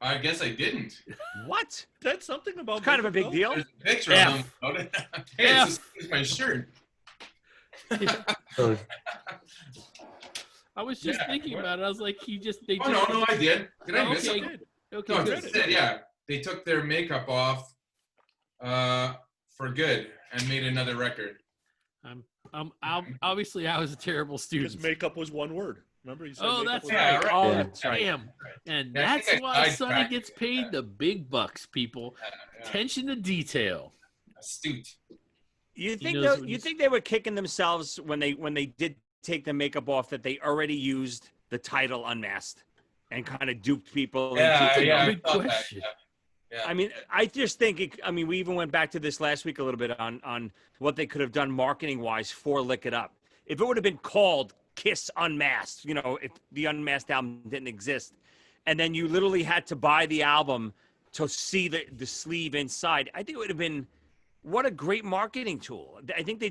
I guess I didn't. What? That's something about It's kind of a big deal. There's a picture F. of him about it. Hey, it's my shirt. So, I was just thinking about it. I was like, they Oh, no, I did. Did I miss okay. something? Okay, No, good. it said, yeah. They took their makeup off for good and made another record. Obviously, I was a terrible student. Because makeup was one word. Remember, you said Oh, makeup that's was right. Yeah, right. Oh, Yeah. damn. And Yeah, I that's think I why Sonny sidetracked. gets paid the big bucks, people. Yeah. Attention to detail. Astute. You think knows when you he's- think they were kicking themselves when they did take the makeup off that they already used the title Unmasked and kind of duped people? Yeah, into, yeah. I Good thought that, question. yeah. I mean, I just think we even went back to this last week a little bit on what they could have done marketing wise for Lick It Up. If it would have been called Kiss Unmasked, if the Unmasked album didn't exist, and then you literally had to buy the album to see the sleeve inside, I think it would have been what a great marketing tool. I think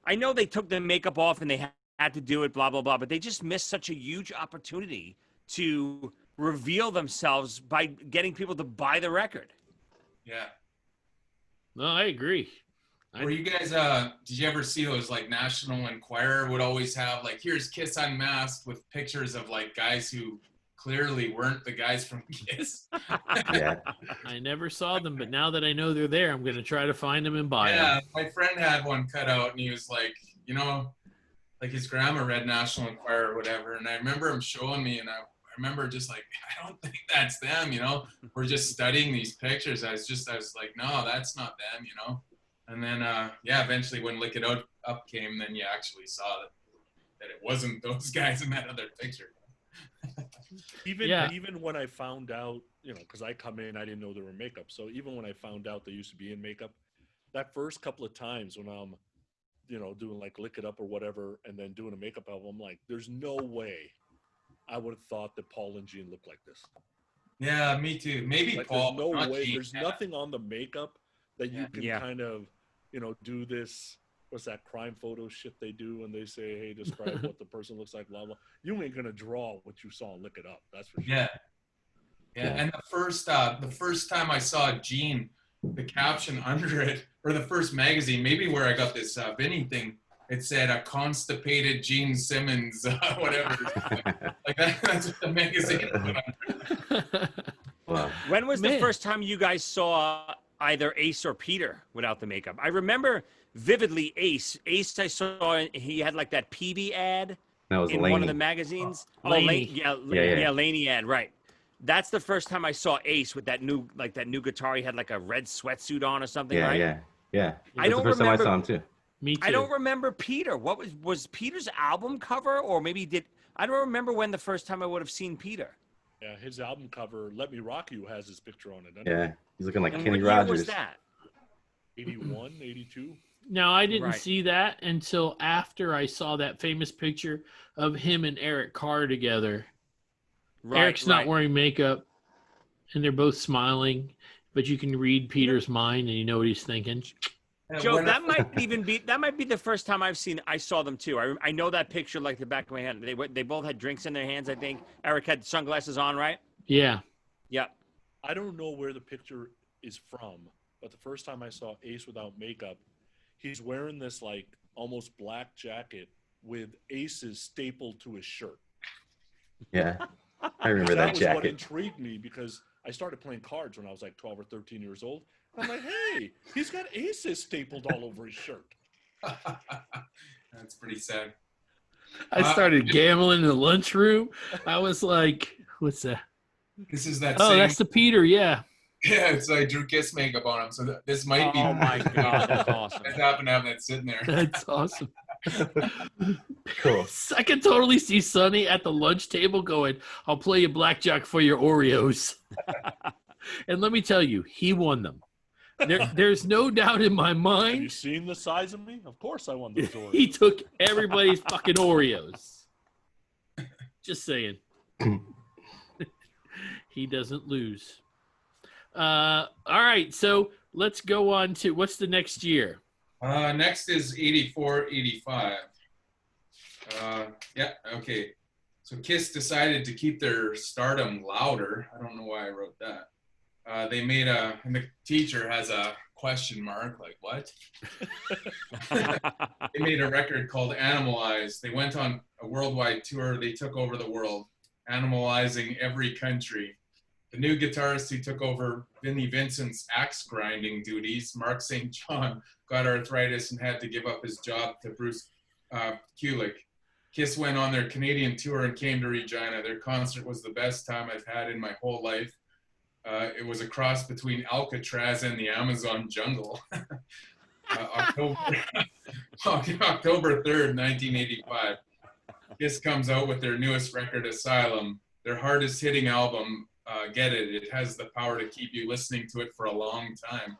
I know they took the makeup off and they had to do it, blah, blah, blah, but they just missed such a huge opportunity to reveal themselves by getting people to buy the record. Yeah. No, I agree. Were you guys, did you ever see those like National Enquirer would always have like, here's Kiss Unmasked with pictures of like guys who clearly weren't the guys from Kiss? yeah. I never saw them, but now that I know they're there, I'm going to try to find them and buy them. Yeah, my friend had one cut out and he was like, like his grandma read National Enquirer or whatever. And I remember him showing me and I remember just like, I don't think that's them, We're just studying these pictures. I was like, no, that's not them, And then, eventually when Lick It Up came, then you actually saw that it wasn't those guys in that other picture. Even when I found out, because I come in, I didn't know they were makeup. So even when I found out they used to be in makeup, that first couple of times when I'm, doing like Lick It Up or whatever, and then doing a makeup album, I'm like, there's no way I would have thought that Paul and Gene looked like this. Yeah, me too. Maybe Like, Paul. there's no not way. Gene. There's nothing on the makeup that you can Yeah. kind of, do this. What's that crime photo shit they do when they say, "Hey, describe what the person looks like." Blah blah. You ain't gonna draw what you saw and Lick It Up. That's for sure. Yeah. And the first time I saw Gene, the caption under it, or the first magazine, maybe where I got this Vinny thing, it said a constipated Gene Simmons, whatever. Like that's what the magazine put on. Wow. When was the Man. first time you guys saw either Ace or Peter without the makeup? I remember vividly Ace. Ace, I saw he had like that PB ad That was in Laney. one of the magazines. Laney. Yeah, Laney ad, right. That's the first time I saw Ace with that new guitar. He had like a red sweatsuit on or something, Yeah, right? yeah. I That's don't the first remember. time I saw him too. Me too. I don't remember Peter. What was Peter's album cover, or maybe did I don't remember when the first time I would have seen Peter. Yeah, his album cover, "Let Me Rock You," has his picture on it. Yeah, he's looking like And Kenny what year Rogers. was that? 81, 82. Now, I didn't Right. see that until after I saw that famous picture of him and Eric Carr together. Right, Eric's not wearing makeup, and they're both smiling, but you can read Peter's mind and you know what he's thinking. Joe, When I- that might be the first time I saw them too. I know that picture like the back of my hand. They both had drinks in their hands. I think Eric had sunglasses on, right? Yeah. Yeah. I don't know where the picture is from, but the first time I saw Ace without makeup, he's wearing this like almost black jacket with Aces stapled to his shirt. Yeah, I remember That that was what jacket. intrigued me because I started playing cards when I was like 12 or 13 years old. I'm like, hey, he's got Aces stapled all over his shirt. That's pretty sad. I started gambling in the lunchroom. I was like, what's that? This is that Oh, same. that's the Peter. Yeah. Yeah, so I drew Kiss makeup on him. So this might be. Oh my God, that's awesome. I happen to have that sitting there. That's awesome. Cool. I can totally see Sonny at the lunch table going, I'll play you blackjack for your Oreos. And let me tell you, he won them. There's no doubt in my Have you mind. seen the size of me? Of course I won those Oreos. He took everybody's fucking Oreos. Just saying. He doesn't lose. All right, so let's go on to what's the next year? Next is 84, 85. Yeah, okay. So Kiss decided to keep their stardom louder. I don't know why I wrote that. They made and the teacher has a question mark, like what? They made a record called Animalize. They went on a worldwide tour. They took over the world, animalizing every country. The new guitarist who took over Vinnie Vincent's axe grinding duties, Mark St. John, got arthritis and had to give up his job to Bruce Kulick. Kiss went on their Canadian tour and came to Regina. Their concert was the best time I've had in my whole life. It was a cross between Alcatraz and the Amazon jungle. October 3rd, 1985. Kiss comes out with their newest record, Asylum, their hardest hitting album. Get it. It has the power to keep you listening to it for a long time.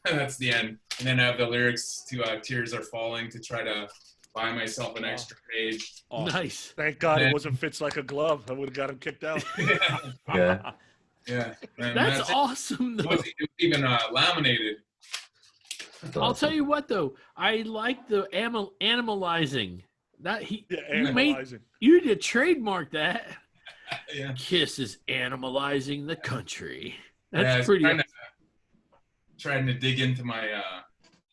And that's the end. And then I have the lyrics to Tears Are Falling to try to buy myself an extra page. Nice. Thank God Yeah. it wasn't Fits Like a Glove. I would have got him kicked out. Yeah. Yeah. And That's it. awesome, It though. wasn't even laminated. That's I'll awesome. tell you what, though. I like the animalizing. That Yeah, you made, analyzing. you need to trademark that. Yeah. Kiss is animalizing the country. Yeah, That's it's pretty. trying to dig into my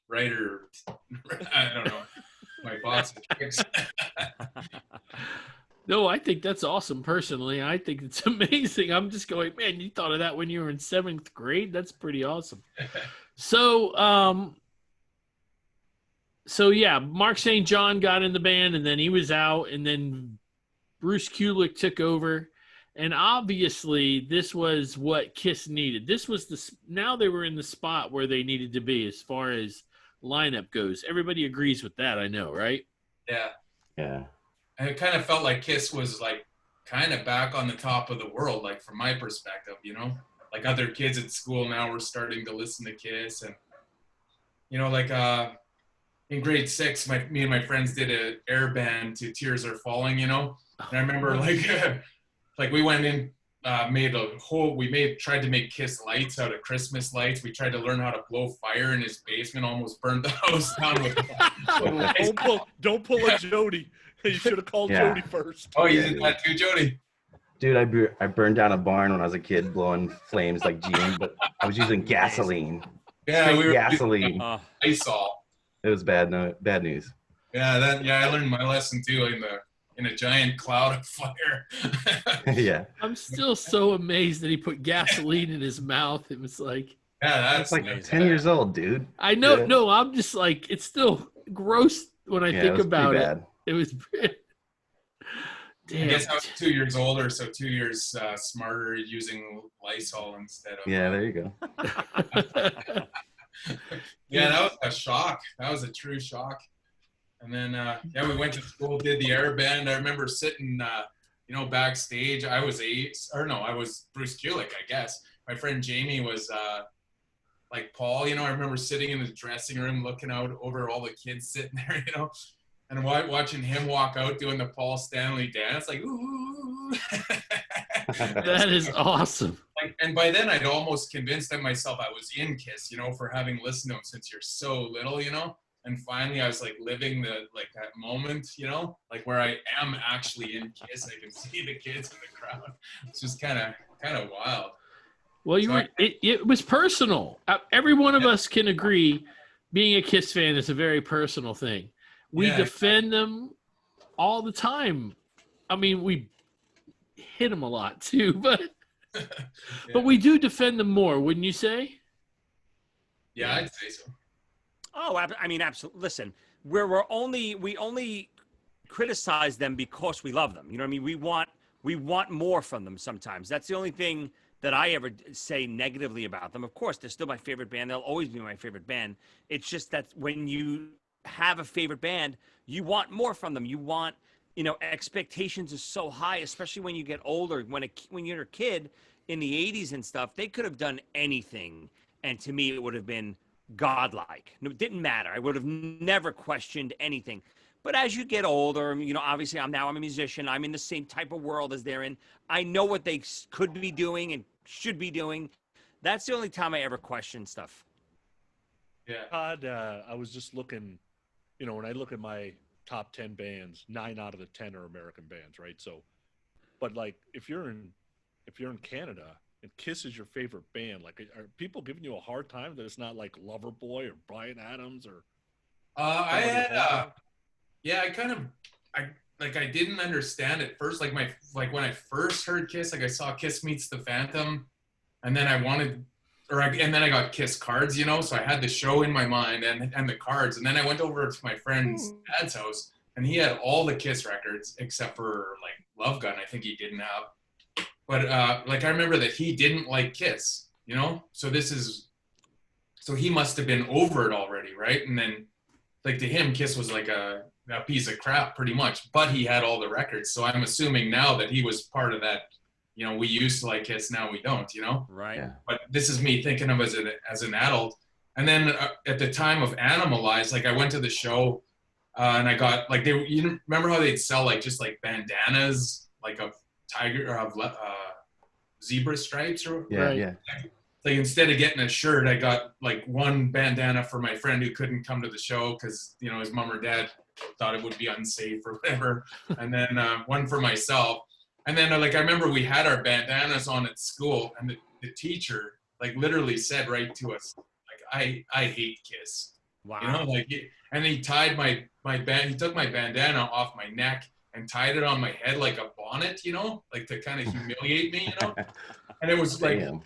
writer. I don't know. My boss. No, I think that's awesome. Personally, I think it's amazing. I'm just going, man. You thought of that when you were in 7th grade. That's pretty awesome. So, yeah, Mark St. John got in the band, and then he was out, and then Bruce Kulick took over. And obviously, this was what Kiss needed. This was now they were in the spot where they needed to be as far as lineup goes. Everybody agrees with that, I know, right? Yeah. Yeah. And it kind of felt like Kiss was like kind of back on the top of the world, like from my perspective, you know, like other kids at school now were starting to listen to Kiss. And, you know, like in grade 6, me and my friends did an air band to Tears Are Falling, you know, and I remember like we went in, tried to make Kiss lights out of Christmas lights. We tried to learn how to blow fire in his basement, almost burned the house down with lights. Don't pull a Jody. You should have called Yeah. Jody first. Oh, you Yeah, did that too, Jody? Dude, I burned down a barn when I was a kid, blowing flames like Gene, but I was using gasoline. Yeah, Straight we were gasoline. Lysol. It was bad news. Yeah, I learned my lesson too in a giant cloud of fire. Yeah. I'm still so amazed that he put gasoline in his mouth. It was like, Yeah, That's that's like amazing. 10 years old, dude. I know, Yeah. no, I'm just like, it's still gross when I Yeah, it think was pretty about it. bad. It was, I damn. guess I was 2 years older, so 2 years smarter using Lysol instead of. Yeah, there you go. Yeah, that was a shock. That was a true shock. And then, we went to school, did the air band. I remember sitting, backstage. I was Bruce Kulick, I guess. My friend Jamie was like Paul. I remember sitting in the dressing room, looking out over all the kids sitting there, and watching him walk out doing the Paul Stanley dance, like ooh. That is awesome. And by then, I'd almost convinced myself I was in Kiss, for having listened to him since you're so little, And finally, I was like living that moment, like where I am actually in Kiss. I can see the kids in the crowd. It's just kind of wild. Well, it was personal. Every one of us can agree being a Kiss fan is a very personal thing. We defend them all the time. I mean, we hit them a lot too, but but we do defend them more, wouldn't you say? Yeah, I'd say so. Oh, I mean, absolutely. Listen, we only criticize them because we love them. You know what I mean? We want more from them sometimes. That's the only thing that I ever say negatively about them. Of course, they're still my favorite band. They'll always be my favorite band. It's just that when you have a favorite band, you want more from them. You want, expectations are so high, especially when you get older. When you're a kid in the 80s and stuff, they could have done anything. And to me, it would have been godlike. No, it didn't matter. I would have never questioned anything. But as you get older, obviously I'm a musician. I'm in the same type of world as they're in. I know what they could be doing and should be doing. That's the only time I ever question stuff. Yeah. Todd, I was just looking, when I look at my top 10 bands, 9 out of the 10 are American bands, right? So, but like if you're in Canada and Kiss is your favorite band, like are people giving you a hard time that it's not like Loverboy or Bryan Adams or? I had I didn't understand at first. Like when I first heard Kiss, I saw Kiss Meets the Phantom, and then I got Kiss cards, so I had the show in my mind and the cards, and then I went over to my friend's dad's house, and he had all the Kiss records except for like Love Gun. I think he didn't have, but I remember that he didn't like Kiss, so he must have been over it already, right? And then like to him, Kiss was like a piece of crap pretty much, but he had all the records. So I'm assuming now that he was part of that, we used to like Kiss, now we don't, Right. Yeah. But this is me thinking of as an adult. And then at the time of Animalize, I went to the show and I got you remember how they'd sell just bandanas, of tiger or of zebra stripes or Yeah, Right. yeah. Instead of getting a shirt, I got one bandana for my friend who couldn't come to the show because his mom or dad thought it would be unsafe or whatever, and then one for myself. And then I remember we had our bandanas on at school, and the teacher literally said right to us I hate Kiss. Wow. And he tied he took my bandana off my neck and tied it on my head like a bonnet, to kind of humiliate me, And it was Damn.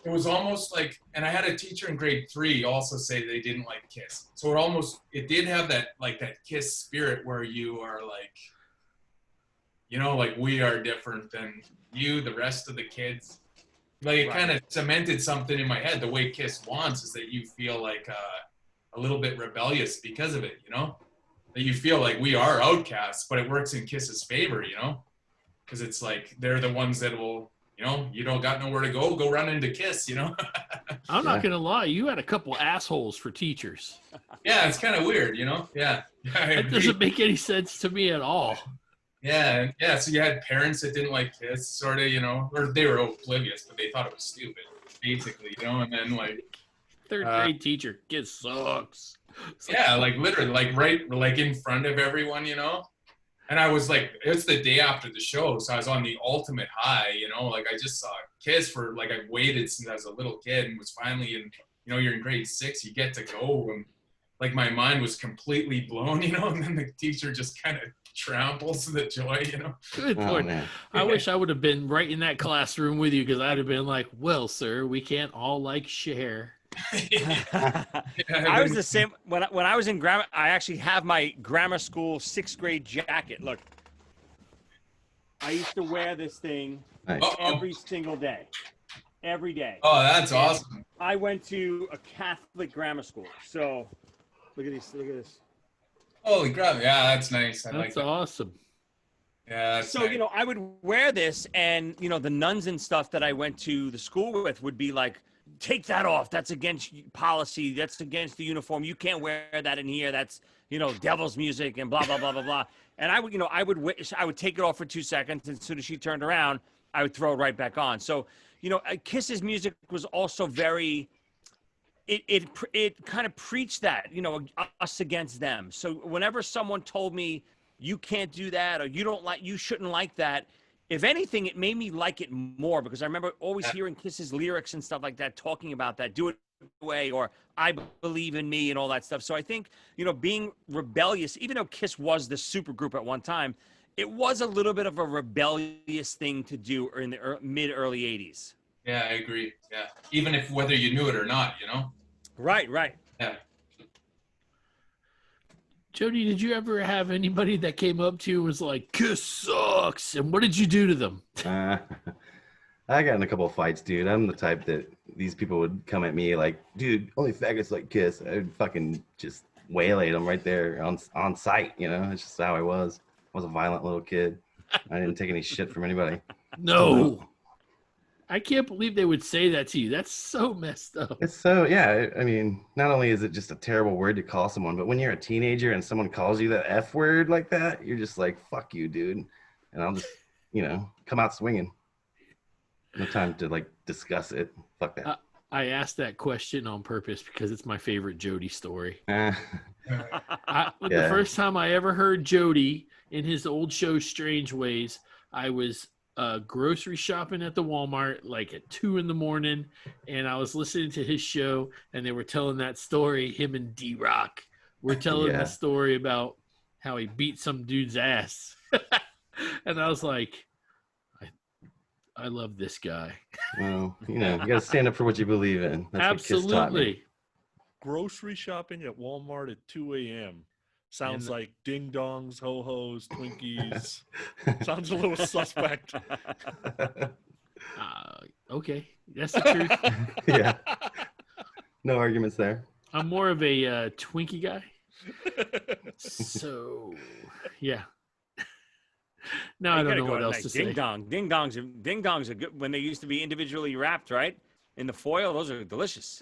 it was almost and I had a teacher in grade 3 also say they didn't like Kiss. So it did have that that Kiss spirit where you are we are different than you, the rest of the kids. It kind of cemented something in my head. The way Kiss wants is that you feel a little bit rebellious because of it, that you feel like we are outcasts, but it works in Kiss's favor, because it's they're the ones that will, you don't got nowhere to go run into Kiss, I'm not going to lie. You had a couple assholes for teachers. Yeah, it's kind of weird, Yeah. That doesn't make any sense to me at all. Yeah. So you had parents that didn't like Kiss, sort of, or they were oblivious, but they thought it was stupid, basically, and then Third grade teacher, Kiss sucks. Yeah, literally, right, in front of everyone, And I was it's the day after the show, so I was on the ultimate high, I just saw Kiss for I waited since I was a little kid and was finally in, you're in grade 6, you get to go, and like my mind was completely blown, and then the teacher just kind of tramples the joy, Good Oh, Lord. man. I wish I would have been right in that classroom with you, because I'd have been like, well, sir, we can't all share. I was the same when I was in grammar. I actually have my grammar school 6th grade jacket. Look, I used to wear this thing Nice. every single day, every day. Oh, that's awesome. I went to a Catholic grammar school, so look at this. Look at this. Holy crap. Yeah, that's nice. I like That's that. awesome. Yeah, that's So, nice. I would wear this, and, the nuns and stuff that I went to the school with would be like, take that off. That's against policy. That's against the uniform. You can't wear that in here. That's, devil's music and blah, blah, blah, blah, blah. And I would take it off for 2 seconds. And as soon as she turned around, I would throw it right back on. So, Kiss's music was also very, it kind of preached that, us against them. So whenever someone told me, you can't do that, or you shouldn't like that, if anything, it made me like it more, because I remember always hearing Kiss's lyrics and stuff like that, talking about that, do it way, or I believe in me and all that stuff. So I think, being rebellious, even though Kiss was the super group at one time, it was a little bit of a rebellious thing to do in the mid-early 80s. Yeah, I agree. Yeah. Even if whether you knew it or not, Right. Yeah. Jody, did you ever have anybody that came up to you and was like, Kiss sucks? And what did you do to them? I got in a couple of fights, dude. I'm the type that these people would come at me like, dude, only faggots like Kiss. I'd fucking just waylay them right there on site, It's just how I was. I was a violent little kid. I didn't take any shit from anybody. No. I can't believe they would say that to you. That's so messed up. It's so, yeah. I mean, not only is it just a terrible word to call someone, but when you're a teenager and someone calls you that F word like that, you're just like, fuck you, dude. And I'll just, come out swinging. No time to discuss it. Fuck that. I asked that question on purpose because it's my favorite Jody story. Yeah. The first time I ever heard Jody in his old show, Strange Ways, I was grocery shopping at the Walmart at 2 a.m, and I was listening to his show, and they were telling that story. Him and D-Rock were telling the story about how he beat some dude's ass. And I was like, I love this guy. Well, you got to stand up for what you believe in. That's what Kiss taught me. Absolutely. Grocery shopping at Walmart at 2 a.m. Sounds like ding-dongs, ho-hos, Twinkies. Sounds a little suspect. Okay. That's the truth. Yeah. No arguments there. I'm more of a Twinkie guy. So, yeah. Now I don't know what else to say. Ding dongs are good when they used to be individually wrapped, right? In the foil, those are delicious.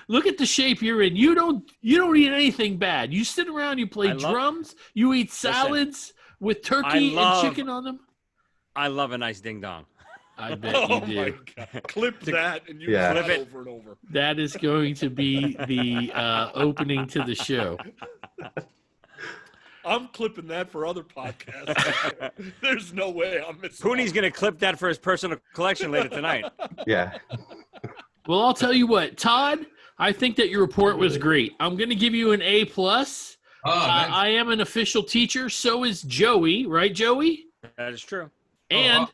Look at the shape you're in. You don't eat anything bad. You sit around, you play drums, you eat salads with turkey and chicken on them. I love a nice ding dong. I bet you do. My God. Clip that and you Yeah. clip it over and over. That is going to be the opening to the show. I'm clipping that for other podcasts. There's no way I'm missing. Pooney's going to clip that for his personal collection later tonight. Yeah. Well, I'll tell you what, Todd, I think that your report was great. I'm going to give you an A+. Nice. I am an official teacher. So is Joey, right, Joey? That is true. And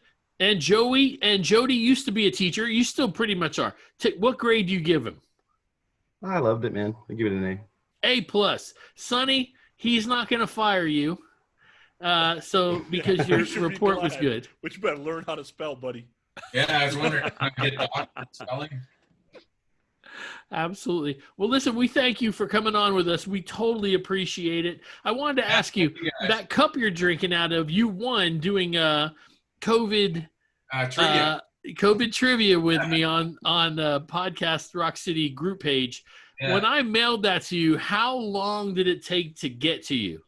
Joey and Jody used to be a teacher. You still pretty much are. What grade do you give him? I loved it, man. I give it an A. A+. Sonny, he's not going to fire you. So because You your should be report was glad. good. But you better learn how to spell, buddy. Yeah, I was wondering how to get doctorate spelling. Absolutely. Well, listen, we thank you for coming on with us. We totally appreciate it. I wanted to ask you, that cup you're drinking out of, you won doing COVID Trivia. COVID trivia with me on Podcast Rock City group page. Yeah. When I mailed that to you, how long did it take to get to you?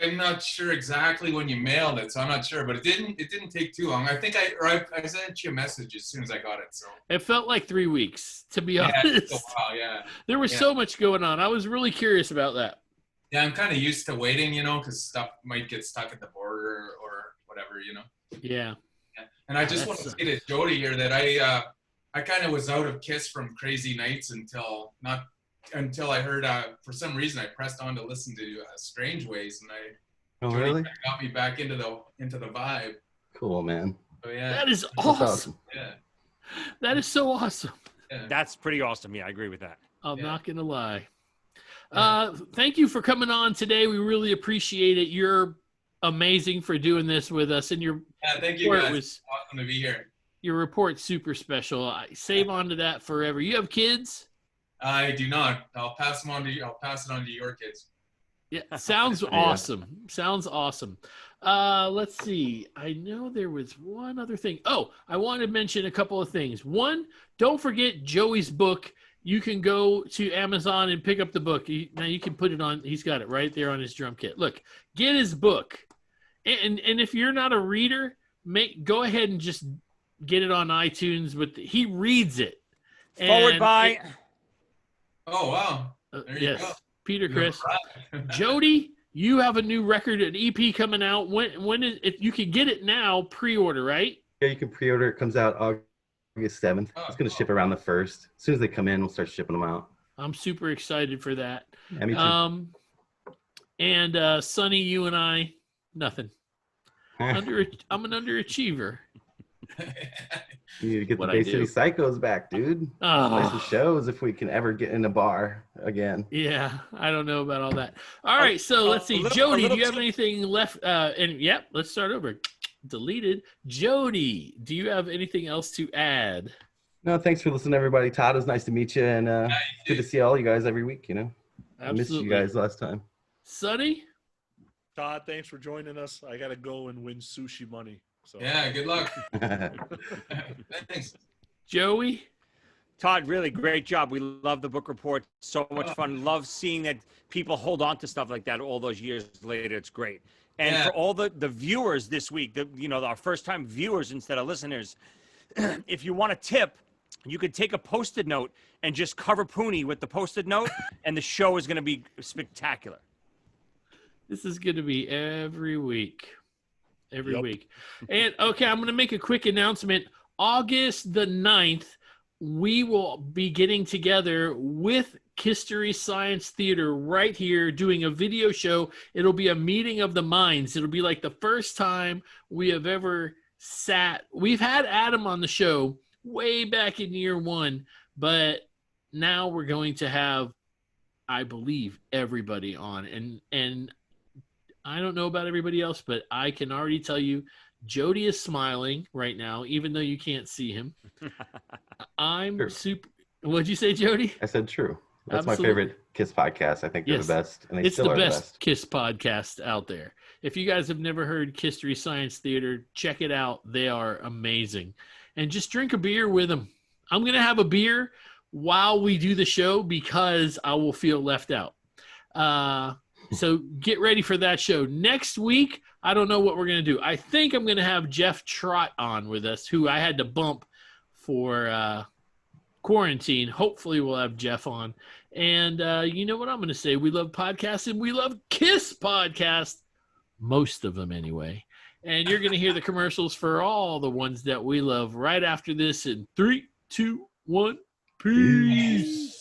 I'm not sure exactly when you mailed it, so I'm not sure, but it didn't take too long. I think I sent you a message as soon as I got it. So It felt like 3 weeks, to be yeah, honest. it's a while, yeah. There was so much going on. I was really curious about that. Yeah, I'm kind of used to waiting, because stuff might get stuck at the border or whatever, Yeah. Yeah. And I just want to That's- say to Jody here that I kind of was out of Kiss from Crazy Nights until I heard, for some reason, I pressed on to listen to Strange Ways, and Oh, Jody really? kinda got me back into the vibe. Cool, man. So yeah, That is That's awesome. yeah, That is so awesome. yeah. That's pretty awesome. Yeah, I agree with that. I'm Yeah. not going to lie. Yeah. Thank you for coming on today. We really appreciate it. You're amazing for doing this with us, and your Yeah, thank you report guys. was Awesome to be here. your report's super special. I save on to that forever. You have kids? I do not. I'll pass it on to your kids. Yeah, sounds awesome. Sounds awesome. Let's see. I know there was one other thing. Oh, I want to mention a couple of things. One, don't forget Joey's book. You can go to Amazon and pick up the book. Now you can put it on. He's got it right there on his drum kit. Look, get his book. And if you're not a reader, go ahead and just get it on iTunes. But he reads it. Forward And by. Oh wow! There you yes, go. Peter Chris. Right. Jody, you have a new record, an EP coming out. When is it? You can get it now, pre-order, right? Yeah, you can pre-order. It comes out August 7th. It's going to ship around the 1st. As soon as they come in, we'll start shipping them out. I'm super excited for that. Yeah, me too. And Sonny, you and I, nothing. I'm an underachiever. You need to get what the I Bay City do. Psychos back, dude. Play some Oh, shows if we can ever get in a bar again. yeah. I don't know about all that. All right, so let's see. a Jody, do little you have tip- anything left? And yep, let's start over. Deleted. Jody, do you have anything else to add? No, thanks for listening, everybody. Todd, it was nice to meet you, and good to see all you guys every week. I missed you guys last time. Sonny? Todd, thanks for joining us. I gotta go and win sushi money. So Yeah, good luck. Thanks. Joey? Todd, really great job. We love the book report. So much fun. Love seeing that people hold on to stuff like that all those years later. It's great. And Yeah. for all the viewers this week, our first-time viewers instead of listeners, if you want a tip, you could take a Post-it note and just cover Pooney with the Post-it note, and the show is going to be spectacular. This is going to be every week. Every Yep. week. And, okay, I'm going to make a quick announcement. August the 9th, we will be getting together with History Science Theater right here doing a video show. It'll be a meeting of the minds. It'll be like the first time we have ever sat. We've had Adam on the show way back in year 1, but now we're going to have, I believe, everybody on. And I don't know about everybody else, but I can already tell you Jody is smiling right now, even though you can't see him. I'm Sure. super. What'd you say, Jody? I said true. That's Absolutely. my favorite Kiss podcast. I think they're Yes. the best, and they It's still the are best the best. Kiss podcast out there. If you guys have never heard History Science Theater, check it out. They are amazing. And just drink a beer with them. I'm going to have a beer while we do the show because I will feel left out. So get ready for that show. Next week, I don't know what we're going to do. I think I'm going to have Jeff Trott on with us, who I had to bump for quarantine. Hopefully we'll have Jeff on. And you know what I'm going to say? We love podcasts, and we love Kiss podcasts. Most of them anyway. And you're going to hear the commercials for all the ones that we love right after this in 3, 2, 1. Peace.